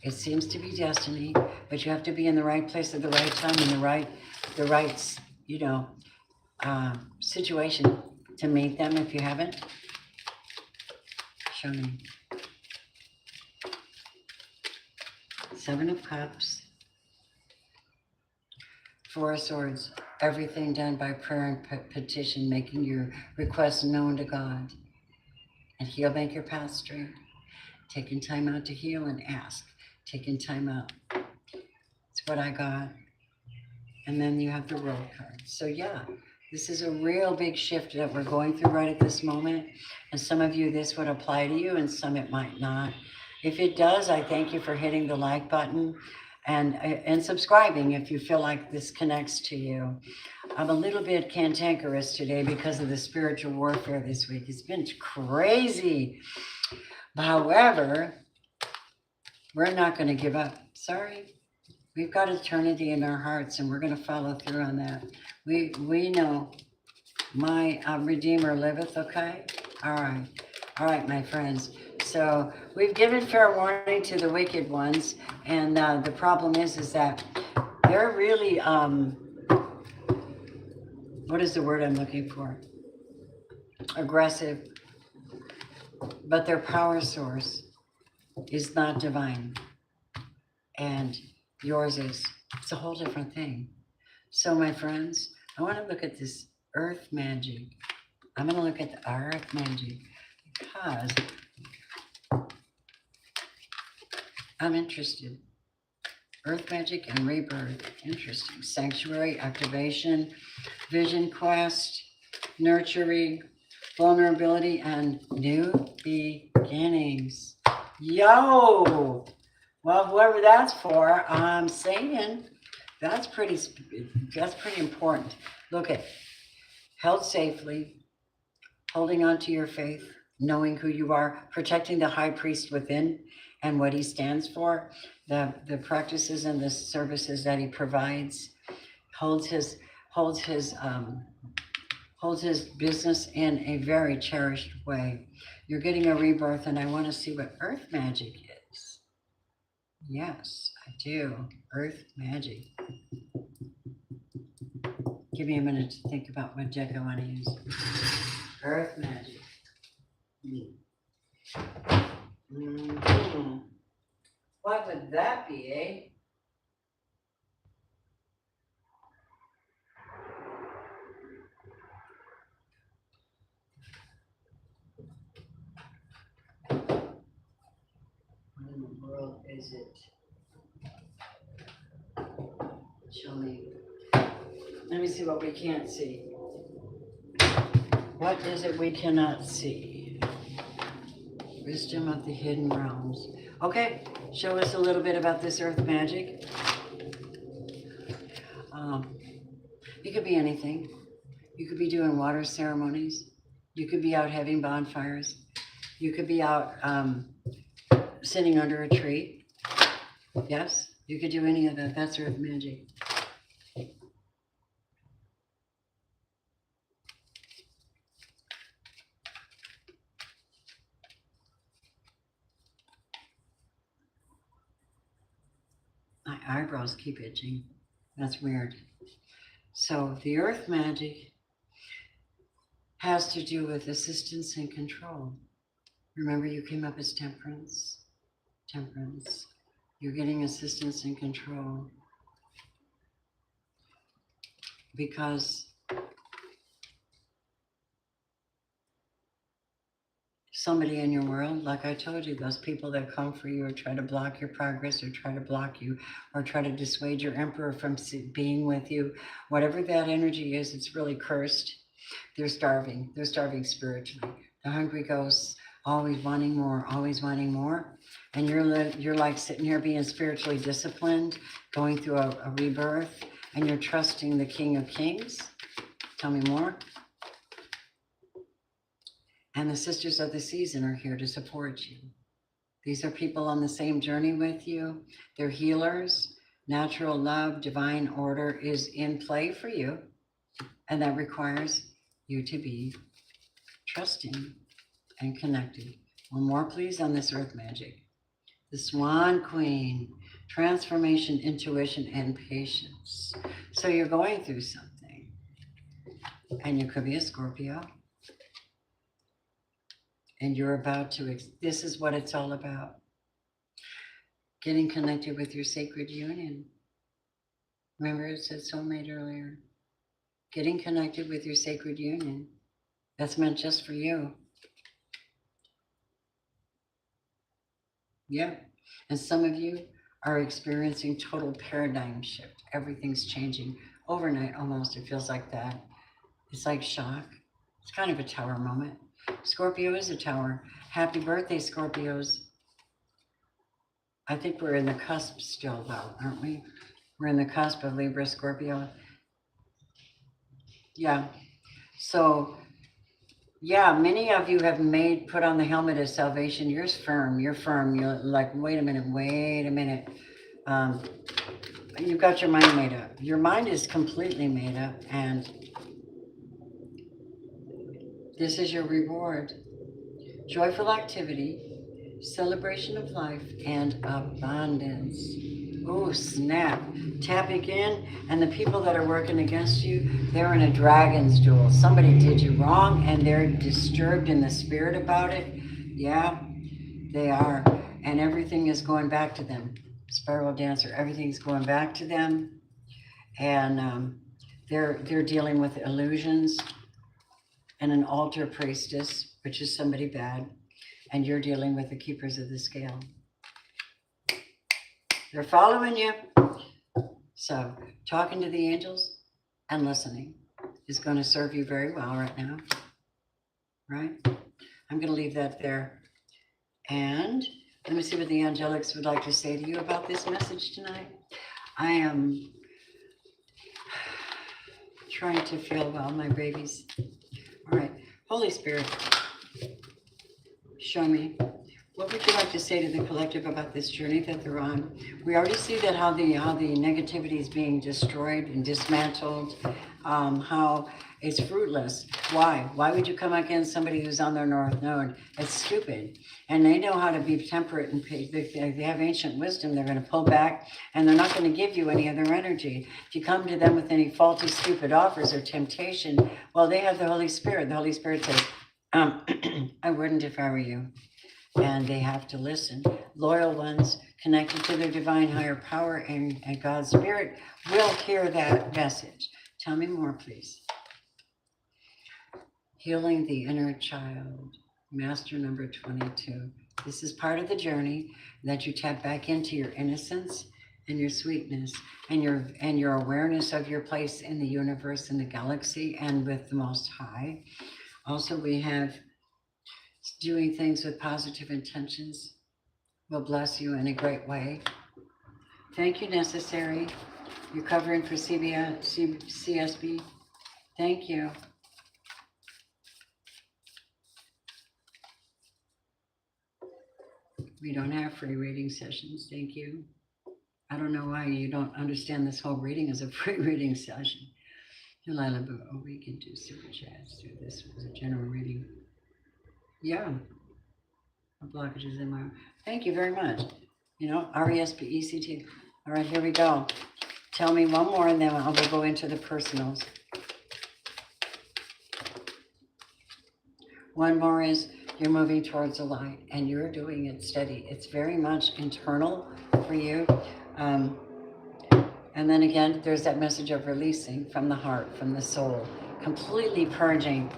It seems to be destiny, but you have to be in the right place at the right time in the right, situation to meet them if you haven't. Show me. Seven of Cups. Four of Swords. Everything done by prayer and petition, making your requests known to God. And He'll make your path straight. Taking time out to heal and ask. Taking time out. It's what I got. And then you have the World card. So yeah, this is a real big shift that we're going through right at this moment. And some of you, this would apply to you and some it might not. If it does, I thank you for hitting the like button and subscribing if you feel like this connects to you. I'm a little bit cantankerous today because of the spiritual warfare this week. It's been crazy. However, we're not going to give up. Sorry. We've got eternity in our hearts, and we're going to follow through on that. We know my Redeemer liveth, okay? All right. All right, my friends. So we've given fair warning to the wicked ones, and the problem is that they're really, what is the word I'm looking for? Aggressive, but their power source is not divine, and yours is. It's a whole different thing. So my friends, I want to look at this earth magic. I'm going to look at the earth magic because I'm interested. Earth magic and rebirth. Interesting. Sanctuary, activation, vision quest, nurturing, vulnerability, and new beginnings. Yo! Well, whoever that's for, I'm saying that's pretty important. Look at held safely, holding on to your faith, knowing who you are, protecting the high priest within and what he stands for, the practices and the services that he provides, holds his business in a very cherished way. You're getting a rebirth, and I want to see what earth magic is. Yes, I do. Earth magic. Give me a minute to think about what deck I want to use. Earth magic. Mm-hmm. What would that be, eh? What in the world is it? Show me. Let me see what we can't see. What is it we cannot see? Wisdom of the hidden realms. Okay, show us a little bit about this earth magic. could be anything. You could be doing water ceremonies. You could be out having bonfires. You could be out sitting under a tree. Yes, you could do any of that. That's earth magic. My eyebrows keep itching. That's weird. So the earth magic has to do with assistance and control. Remember, you came up as temperance. Temperance. You're getting assistance and control. Because somebody in your world, like I told you, those people that come for you or try to block your progress or try to block you or try to dissuade your emperor from being with you, whatever that energy is, it's really cursed. They're starving. They're starving spiritually. The hungry ghosts, always wanting more, always wanting more. And you're like sitting here being spiritually disciplined, going through a rebirth, and you're trusting the King of Kings. Tell me more. And the Sisters of the Season are here to support you. These are people on the same journey with you. They're healers. Natural love, divine order is in play for you. And that requires you to be trusting and connected. One more, please, on this earth magic. The Swan Queen, transformation, intuition, and patience. So you're going through something. And you could be a Scorpio. And you're about to, this is what it's all about. Getting connected with your sacred union. Remember it said soulmate earlier. Getting connected with your sacred union. That's meant just for you. Yeah. And some of you are experiencing total paradigm shift. Everything's changing overnight almost. It feels like that. It's like shock. It's kind of a tower moment. Scorpio is a tower. Happy birthday, Scorpios. I think we're in the cusp still, though, aren't we? We're in the cusp of Libra, Scorpio. Yeah. So, yeah, many of you have put on the helmet of salvation. You're firm. You're firm. You're like, wait a minute. You've got your mind made up. Your mind is completely made up, and this is your reward. Joyful activity, celebration of life, and abundance. Oh, snap. Tapping in, and the people that are working against you, they're in a dragon's duel. Somebody did you wrong, and they're disturbed in the spirit about it. Yeah, they are. And everything is going back to them. Spiral Dancer, everything's going back to them. And they're dealing with illusions and an altar priestess, which is somebody bad. And you're dealing with the keepers of the scale. They're following you. So talking to the angels and listening is going to serve you very well right now. Right? I'm going to leave that there. And let me see what the angelics would like to say to you about this message tonight. I am trying to feel well, my babies. All right. Holy Spirit, show me. What would you like to say to the collective about this journey that they're on? We already see that how the negativity is being destroyed and dismantled, how it's fruitless. Why? Why would you come against somebody who's on their North Node? It's stupid. And they know how to be temperate and they have ancient wisdom. They're going to pull back and they're not going to give you any of their energy. If you come to them with any faulty, stupid offers or temptation, well, they have the Holy Spirit. The Holy Spirit says, I wouldn't if I were you. And they have to listen. Loyal ones connected to their divine higher power and God's Spirit will hear that message. Tell me more, please. Healing the inner child, master number 22. This is part of the journey that you tap back into your innocence and your sweetness and your awareness of your place in the universe and the galaxy and with the Most High. Also, we have doing things with positive intentions will bless you in a great way. Thank you, Necessary. You're covering for CSB? Thank you. We don't have free reading sessions. Thank you. I don't know why you don't understand this whole reading as a free reading session. Oh, we can do super chats through this as a general reading. Yeah. Blockages in my. Thank you very much. You know, RESPECT. All right, here we go. Tell me one more and then I will go into the personals. One more is you're moving towards the light and you're doing it steady. It's very much internal for you. And then again, there's that message of releasing from the heart, from the soul, completely purging.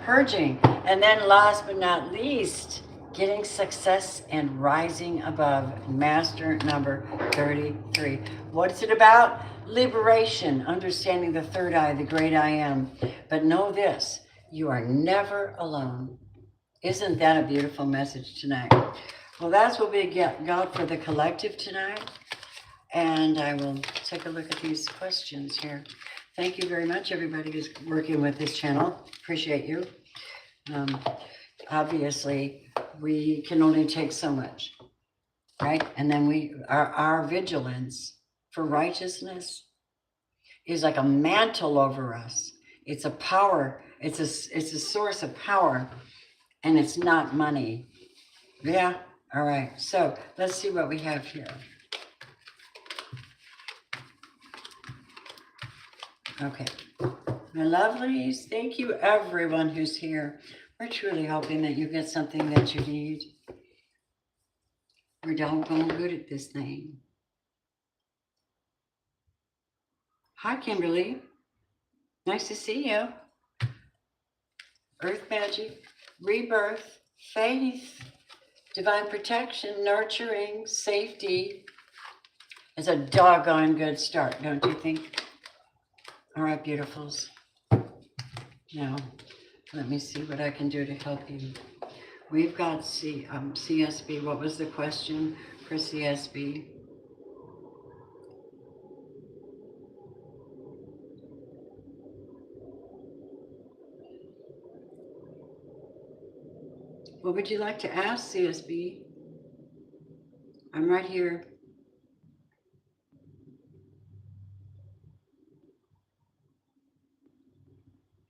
And then last but not least, getting success and rising above. Master number 33. What's it about? Liberation, understanding the third eye, the great I am. But know this, you are never alone. Isn't that a beautiful message tonight? Well, that's what we got for the collective tonight. And I will take a look at these questions here. Thank you very much, everybody who's working with this channel. Appreciate you. Obviously, we can only take so much, right? And then our vigilance for righteousness is like a mantle over us. It's a power. It's a source of power, and it's not money. Yeah. All right. So let's see what we have here. Okay. My lovelies, thank you everyone who's here. We're truly hoping that you get something that you need. We're doggone good at this thing. Hi, Kimberly. Nice to see you. Earth magic, rebirth, faith, divine protection, nurturing, safety. It's a doggone good start, don't you think? All right, beautifuls. Now, let me see what I can do to help you. We've got CSB. What was the question for CSB? What would you like to ask, CSB? I'm right here.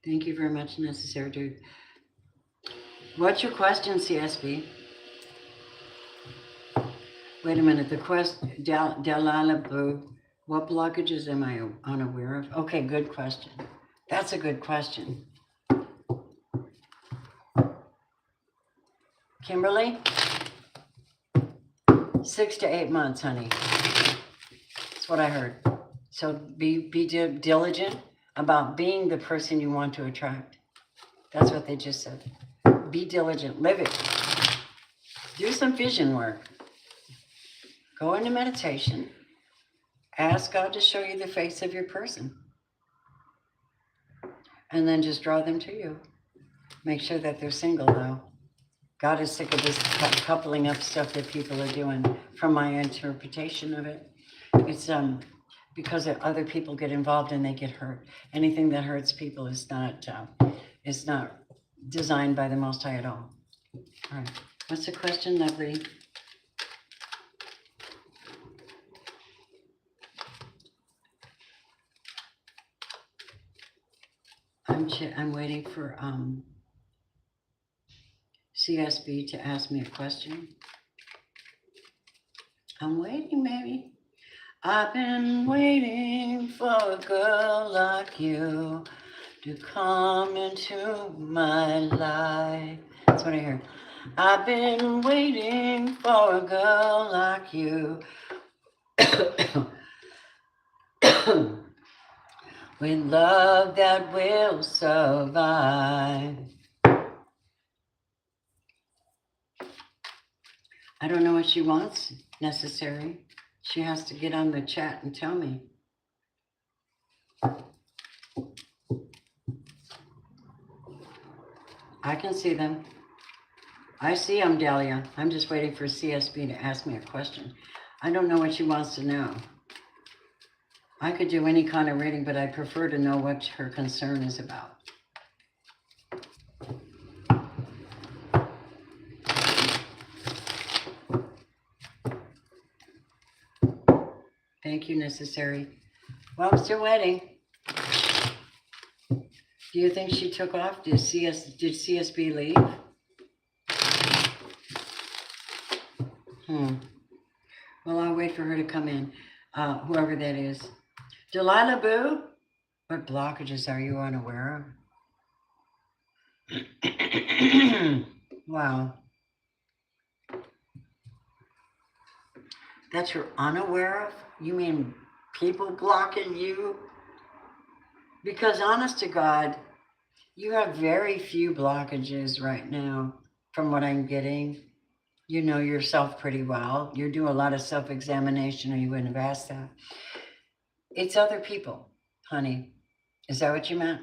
Thank you very much, Necessary Dude. What's your question, CSB? Wait a minute. The question, Dalala Blue. What blockages am I unaware of? Okay, good question. That's a good question. Kimberly? 6 to 8 months, honey. That's what I heard. So be diligent about being the person you want to attract. That's what they just said. Be diligent. Live it. Do some vision work. Go into meditation. Ask God to show you the face of your person. And then just draw them to you. Make sure that they're single, though. God is sick of this coupling up stuff that people are doing, from my interpretation of it. It's because other people get involved and they get hurt. Anything that hurts people is not designed by the Most High at all. All right. What's the question, lovely? I'm waiting for CSB to ask me a question. I'm waiting, baby. I've been waiting for a girl like you to come into my life. That's what I heard. I've been waiting for a girl like you. With love that will survive. I don't know what she wants, Necessary. She has to get on the chat and tell me. I can see them. I see them, Dahlia. I'm just waiting for CSB to ask me a question. I don't know what she wants to know. I could do any kind of reading, but I prefer to know what her concern is about. Thank you, necessary. Well, I'm still waiting. Do you think she took off? Did CSB leave? Well, I'll wait for her to come in, whoever that is. Delilah Boo, what blockages are you unaware of? Wow. That you're unaware of? You mean people blocking you? Because honest to God, you have very few blockages right now from what I'm getting. You know yourself pretty well. You do a lot of self-examination or you wouldn't have asked that. It's other people, honey. Is that what you meant?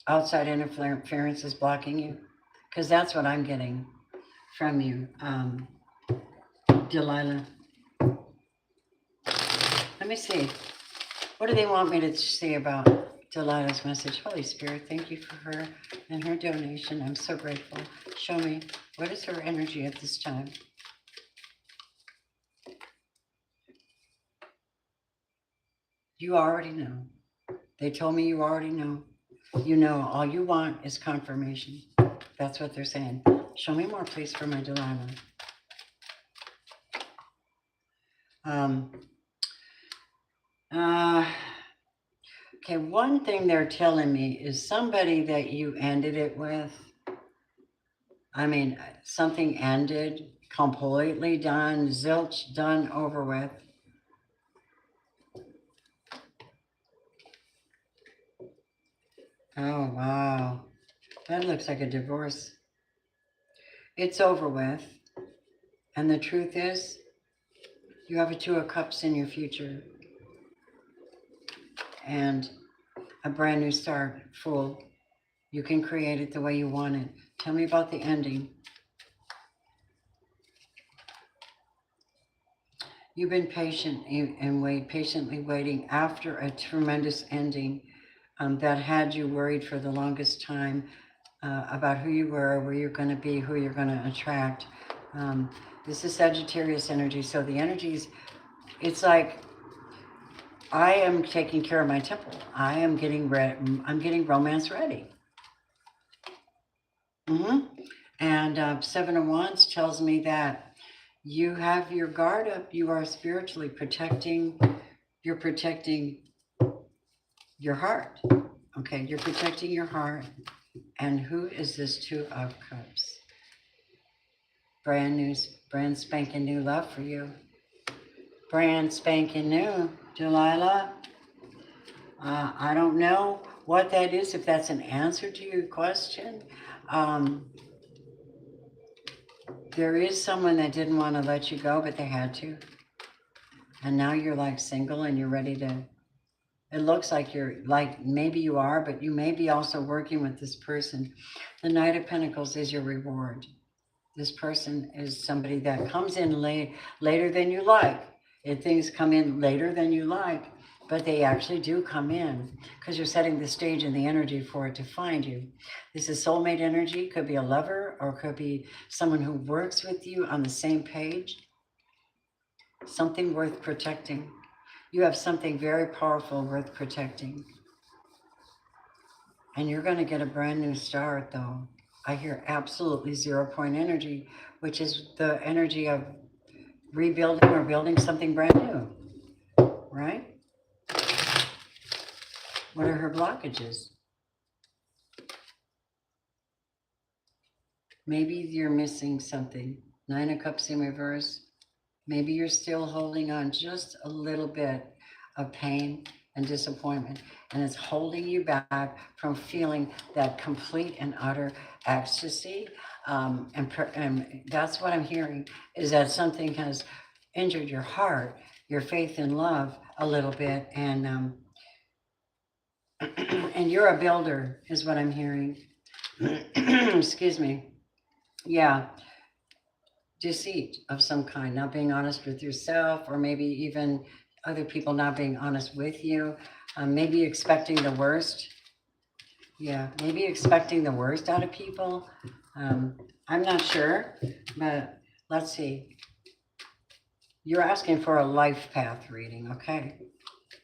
Outside interference is blocking you? Because that's what I'm getting from you, Delilah. Let me see. What do they want me to say about Delilah's message? Holy Spirit, thank you for her and her donation. I'm so grateful. Show me, what is her energy at this time? You already know. They told me you already know. You know, all you want is confirmation. That's what they're saying. Show me more, please, for my Delilah. Okay, one thing they're telling me is somebody that you ended it with. I mean, something ended, completely done, zilch, done, over with. Oh, wow. That looks like a divorce. It's over with. And the truth is, you have a Two of Cups in your future. And a brand new start, Fool. You can create it the way you want it. Tell me about the ending. You've been patient and patiently waiting after a tremendous ending that had you worried for the longest time about who you were, where you're going to be, who you're going to attract. This is Sagittarius energy, so the energies, it's like I am taking care of my temple. I am getting I'm getting romance ready. And Seven of Wands tells me that you have your guard up. You are spiritually protecting. You're protecting your heart. Okay, you're protecting your heart. And who is this Two of Cups? Brand spanking new love for you. Brand spanking new, Delilah. I don't know what that is, if that's an answer to your question. There is someone that didn't want to let you go, but they had to. And now you're like single and you're ready to, it looks like you're like, maybe you are, but you may be also working with this person. The Knight of Pentacles is your reward. This person is somebody that comes in later than you like. If things come in later than you like, but they actually do come in because you're setting the stage and the energy for it to find you. This is soulmate energy. Could be a lover or could be someone who works with you on the same page. Something worth protecting. You have something very powerful worth protecting. And you're going to get a brand new start, though. I hear absolutely 0 point energy, which is the energy of rebuilding or building something brand new, right? What are her blockages? Maybe you're missing something. 9 of Cups in reverse. Maybe you're still holding on just a little bit of pain and disappointment, and it's holding you back from feeling that complete and utter ecstasy. And that's what I'm hearing, is that something has injured your heart, your faith in love a little bit, and and you're a builder, is what I'm hearing. Excuse me. Yeah. Deceit of some kind, not being honest with yourself, or maybe even other people not being honest with you, maybe expecting the worst. Yeah, maybe expecting the worst out of people. I'm not sure, but let's see. You're asking for a life path reading, okay?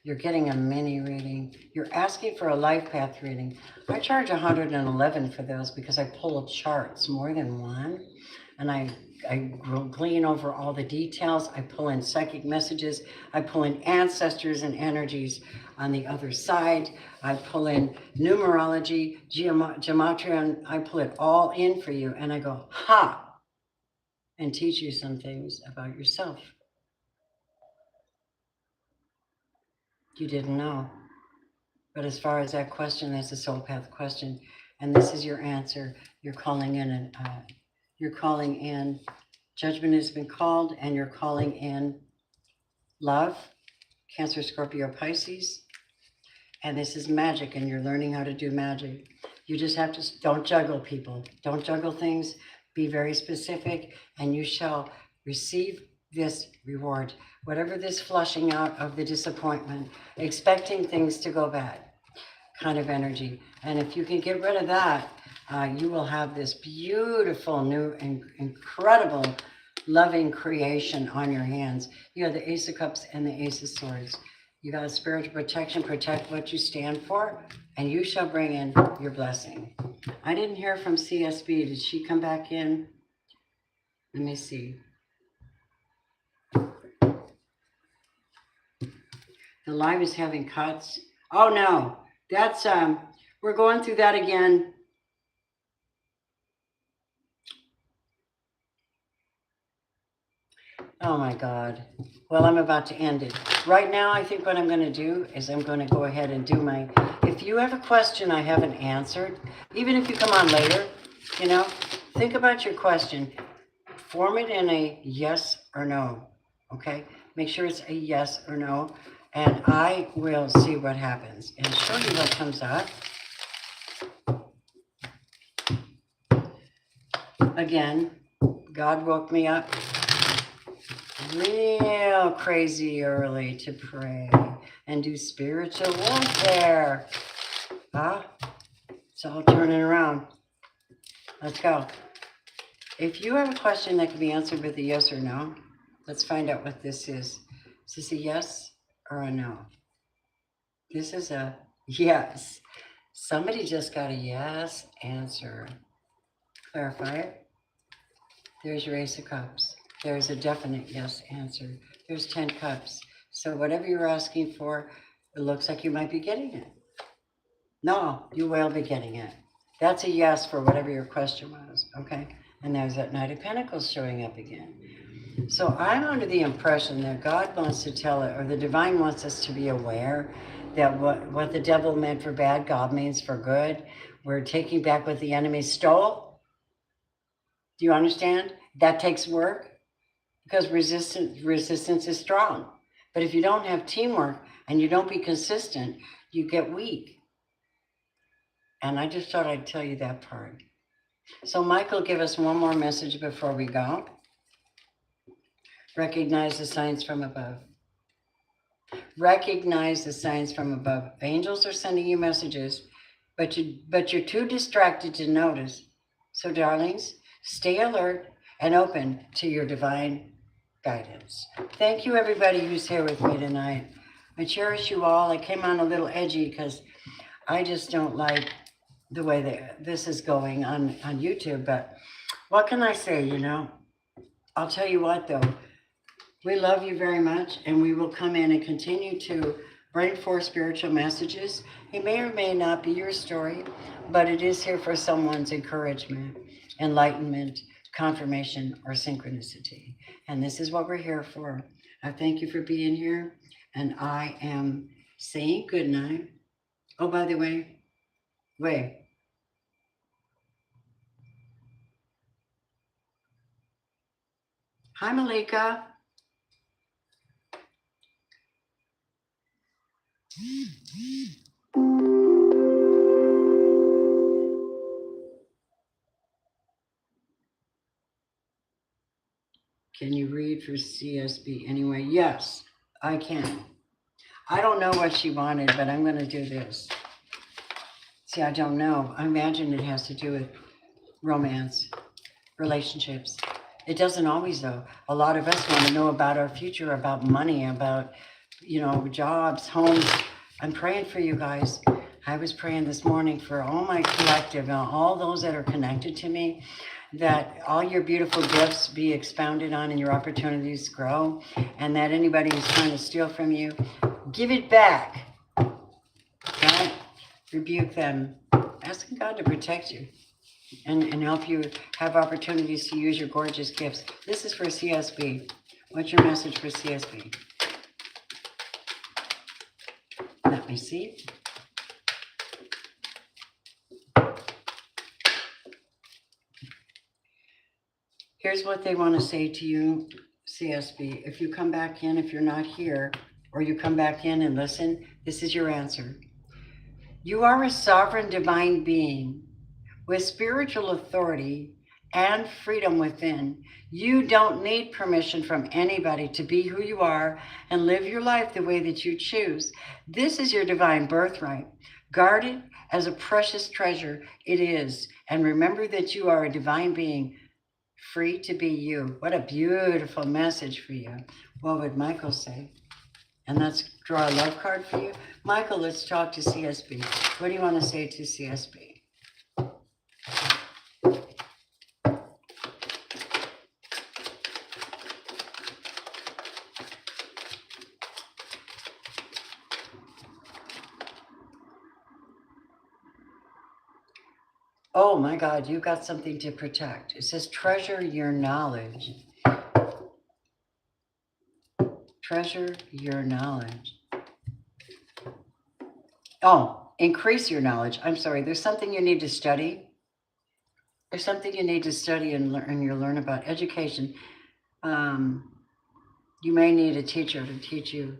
You're getting a mini reading. You're asking for a life path reading. I charge 111 for those because I pull charts, more than one, and I glean over all the details. I pull in psychic messages. I pull in ancestors and energies on the other side. I pull in numerology, gematria, and I pull it all in for you. And I go, ha, and teach you some things about yourself you didn't know. But as far as that question, that's a soul path question, and this is your answer. You're calling in, and you're calling in. Judgment has been called, and you're calling in love, Cancer, Scorpio, Pisces, and this is magic, and you're learning how to do magic. You just have to, don't juggle people. Don't juggle things. Be very specific, and you shall receive this reward. Whatever this flushing out of the disappointment, expecting things to go bad kind of energy. And if you can get rid of that, you will have this beautiful, new, and incredible, loving creation on your hands. You have the Ace of Cups and the Ace of Swords. You got spiritual protection, protect what you stand for, and you shall bring in your blessing. I didn't hear from CSB. Did she come back in? Let me see. The live is having cuts. Oh no, that's, we're going through that again. Oh my God. Well, I'm about to end it. Right now, I think what I'm going to do is I'm going to go ahead and do my, if you have a question I haven't answered, even if you come on later, you know, think about your question. Form it in a yes or no, okay? Make sure it's a yes or no, and I will see what happens and show you what comes up. Again, God woke me up real crazy early to pray and do spiritual warfare. It's all turning around. Let's go. If you have a question that can be answered with a yes or no, let's find out what this is. Is this a yes or a no? This is a yes. Somebody just got a yes answer. Clarify it. There's your Ace of Cups. There's a definite yes answer. There's 10 cups. So whatever you're asking for, it looks like you might be getting it. No, you will be getting it. That's a yes for whatever your question was, okay? And there's that Knight of Pentacles showing up again. So I'm under the impression that God wants to tell it, or the divine wants us to be aware that what the devil meant for bad, God means for good. We're taking back what the enemy stole. Do you understand? That takes work because resistance is strong. But if you don't have teamwork and you don't be consistent, you get weak. And I just thought I'd tell you that part. So Michael, give us one more message before we go. Recognize the signs from above. Recognize the signs from above. Angels are sending you messages, but you're too distracted to notice. So darlings, stay alert and open to your divine guidance. Thank you everybody who's here with me tonight. I cherish you all. I came on a little edgy because I just don't like the way that this is going on YouTube, but what can I say, you know? I'll tell you what though, we love you very much, and we will come in and continue to bring forth spiritual messages. It may or may not be your story, but it is here for someone's encouragement, enlightenment, confirmation, or synchronicity. And this is what we're here for. I thank you for being here, and I am saying good night. Oh, by the way, wait. Hi, Malika. Can you read for CSB anyway? Yes, I can. I don't know what she wanted, but I'm going to do this. See, I don't know. I imagine it has to do with romance, relationships. It doesn't always, though. A lot of us want to know about our future, about money, about, jobs, homes. I'm praying for you guys. I was praying this morning for all my collective, all those that are connected to me, that all your beautiful gifts be expounded on and your opportunities grow, and that anybody who's trying to steal from you, give it back. Right? Rebuke them. Asking God to protect you and help you have opportunities to use your gorgeous gifts. This is for CSB. What's your message for CSB? Let me see. Here's what they want to say to you, CSB. If you come back in, if you're not here, or you come back in and listen, this is your answer. You are a sovereign divine being with spiritual authority and freedom within. You don't need permission from anybody to be who you are and live your life the way that you choose. This is your divine birthright. Guard it as a precious treasure. It is. And remember that you are a divine being, free to be you. What a beautiful message for you. What would Michael say? And let's draw a love card for you. Michael, let's talk to CSB. What do you want to say to CSB? Oh my God, you got something to protect. It says treasure your knowledge. Treasure your knowledge. Oh, increase your knowledge. I'm sorry. There's something you need to study. There's something you need to study and learn. And you learn about education. You may need a teacher to teach you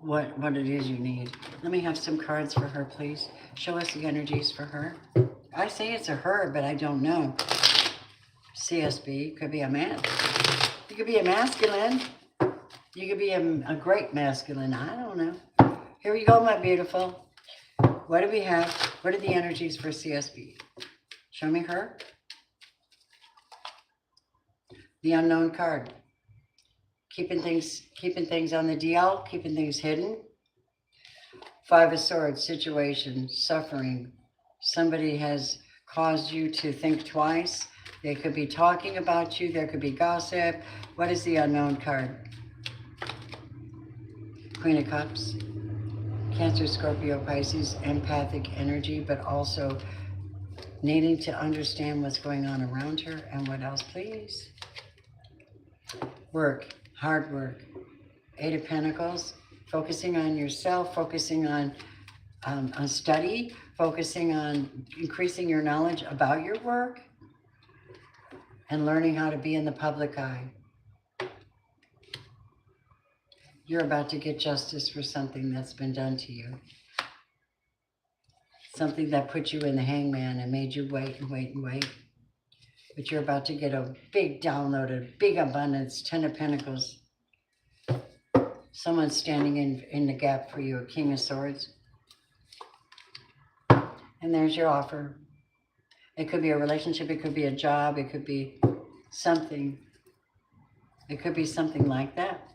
what it is you need. Let me have some cards for her, please. Show us the energies for her. I say it's a her, but I don't know. CSB could be a man. You could be a masculine. You could be a great masculine. I don't know. Here we go, my beautiful. What do we have? What are the energies for CSB? Show me her. The unknown card. Keeping things on the DL, keeping things hidden. Five of Swords, situation, suffering. Somebody has caused you to think twice. They could be talking about you. There could be gossip. What is the unknown card? Queen of Cups. Cancer, Scorpio, Pisces, empathic energy, but also needing to understand what's going on around her. And what else, please? Work, hard work. Eight of Pentacles, focusing on yourself, focusing on study, focusing on increasing your knowledge about your work, and learning how to be in the public eye. You're about to get justice for something that's been done to you. Something that put you in the hangman and made you wait and wait and wait. But you're about to get a big download, a big abundance, 10 of Pentacles. Someone's standing in the gap for you, a King of Swords. And there's your offer. It could be a relationship, it could be a job, it could be something. It could be something like that.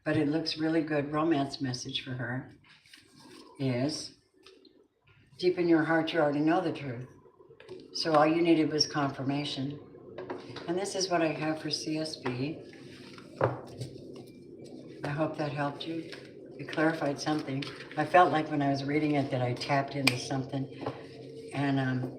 But it looks really good. Romance message for her is, deep in your heart, you already know the truth. So all you needed was confirmation. And this is what I have for CSB. I hope that helped you. It clarified something. I felt like when I was reading it that I tapped into something. And,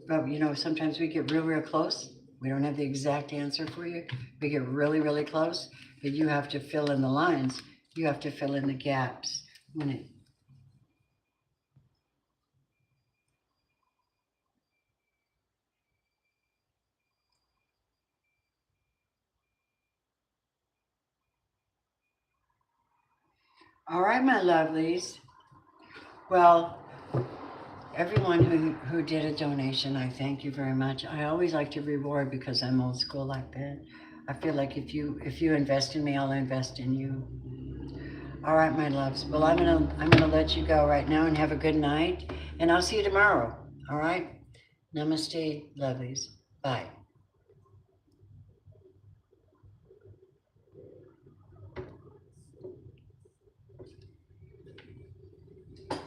but sometimes we get real close. We don't have the exact answer for you. We get really close. But you have to fill in the lines. You have to fill in the gaps. All right, my lovelies. Well, everyone who did a donation, I thank you very much. I always like to reward because I'm old school like that. I feel like if you invest in me, I'll invest in you. All right, my loves. Well, I'm gonna let you go right now and have a good night, and I'll see you tomorrow. All right. Namaste, lovelies. Bye.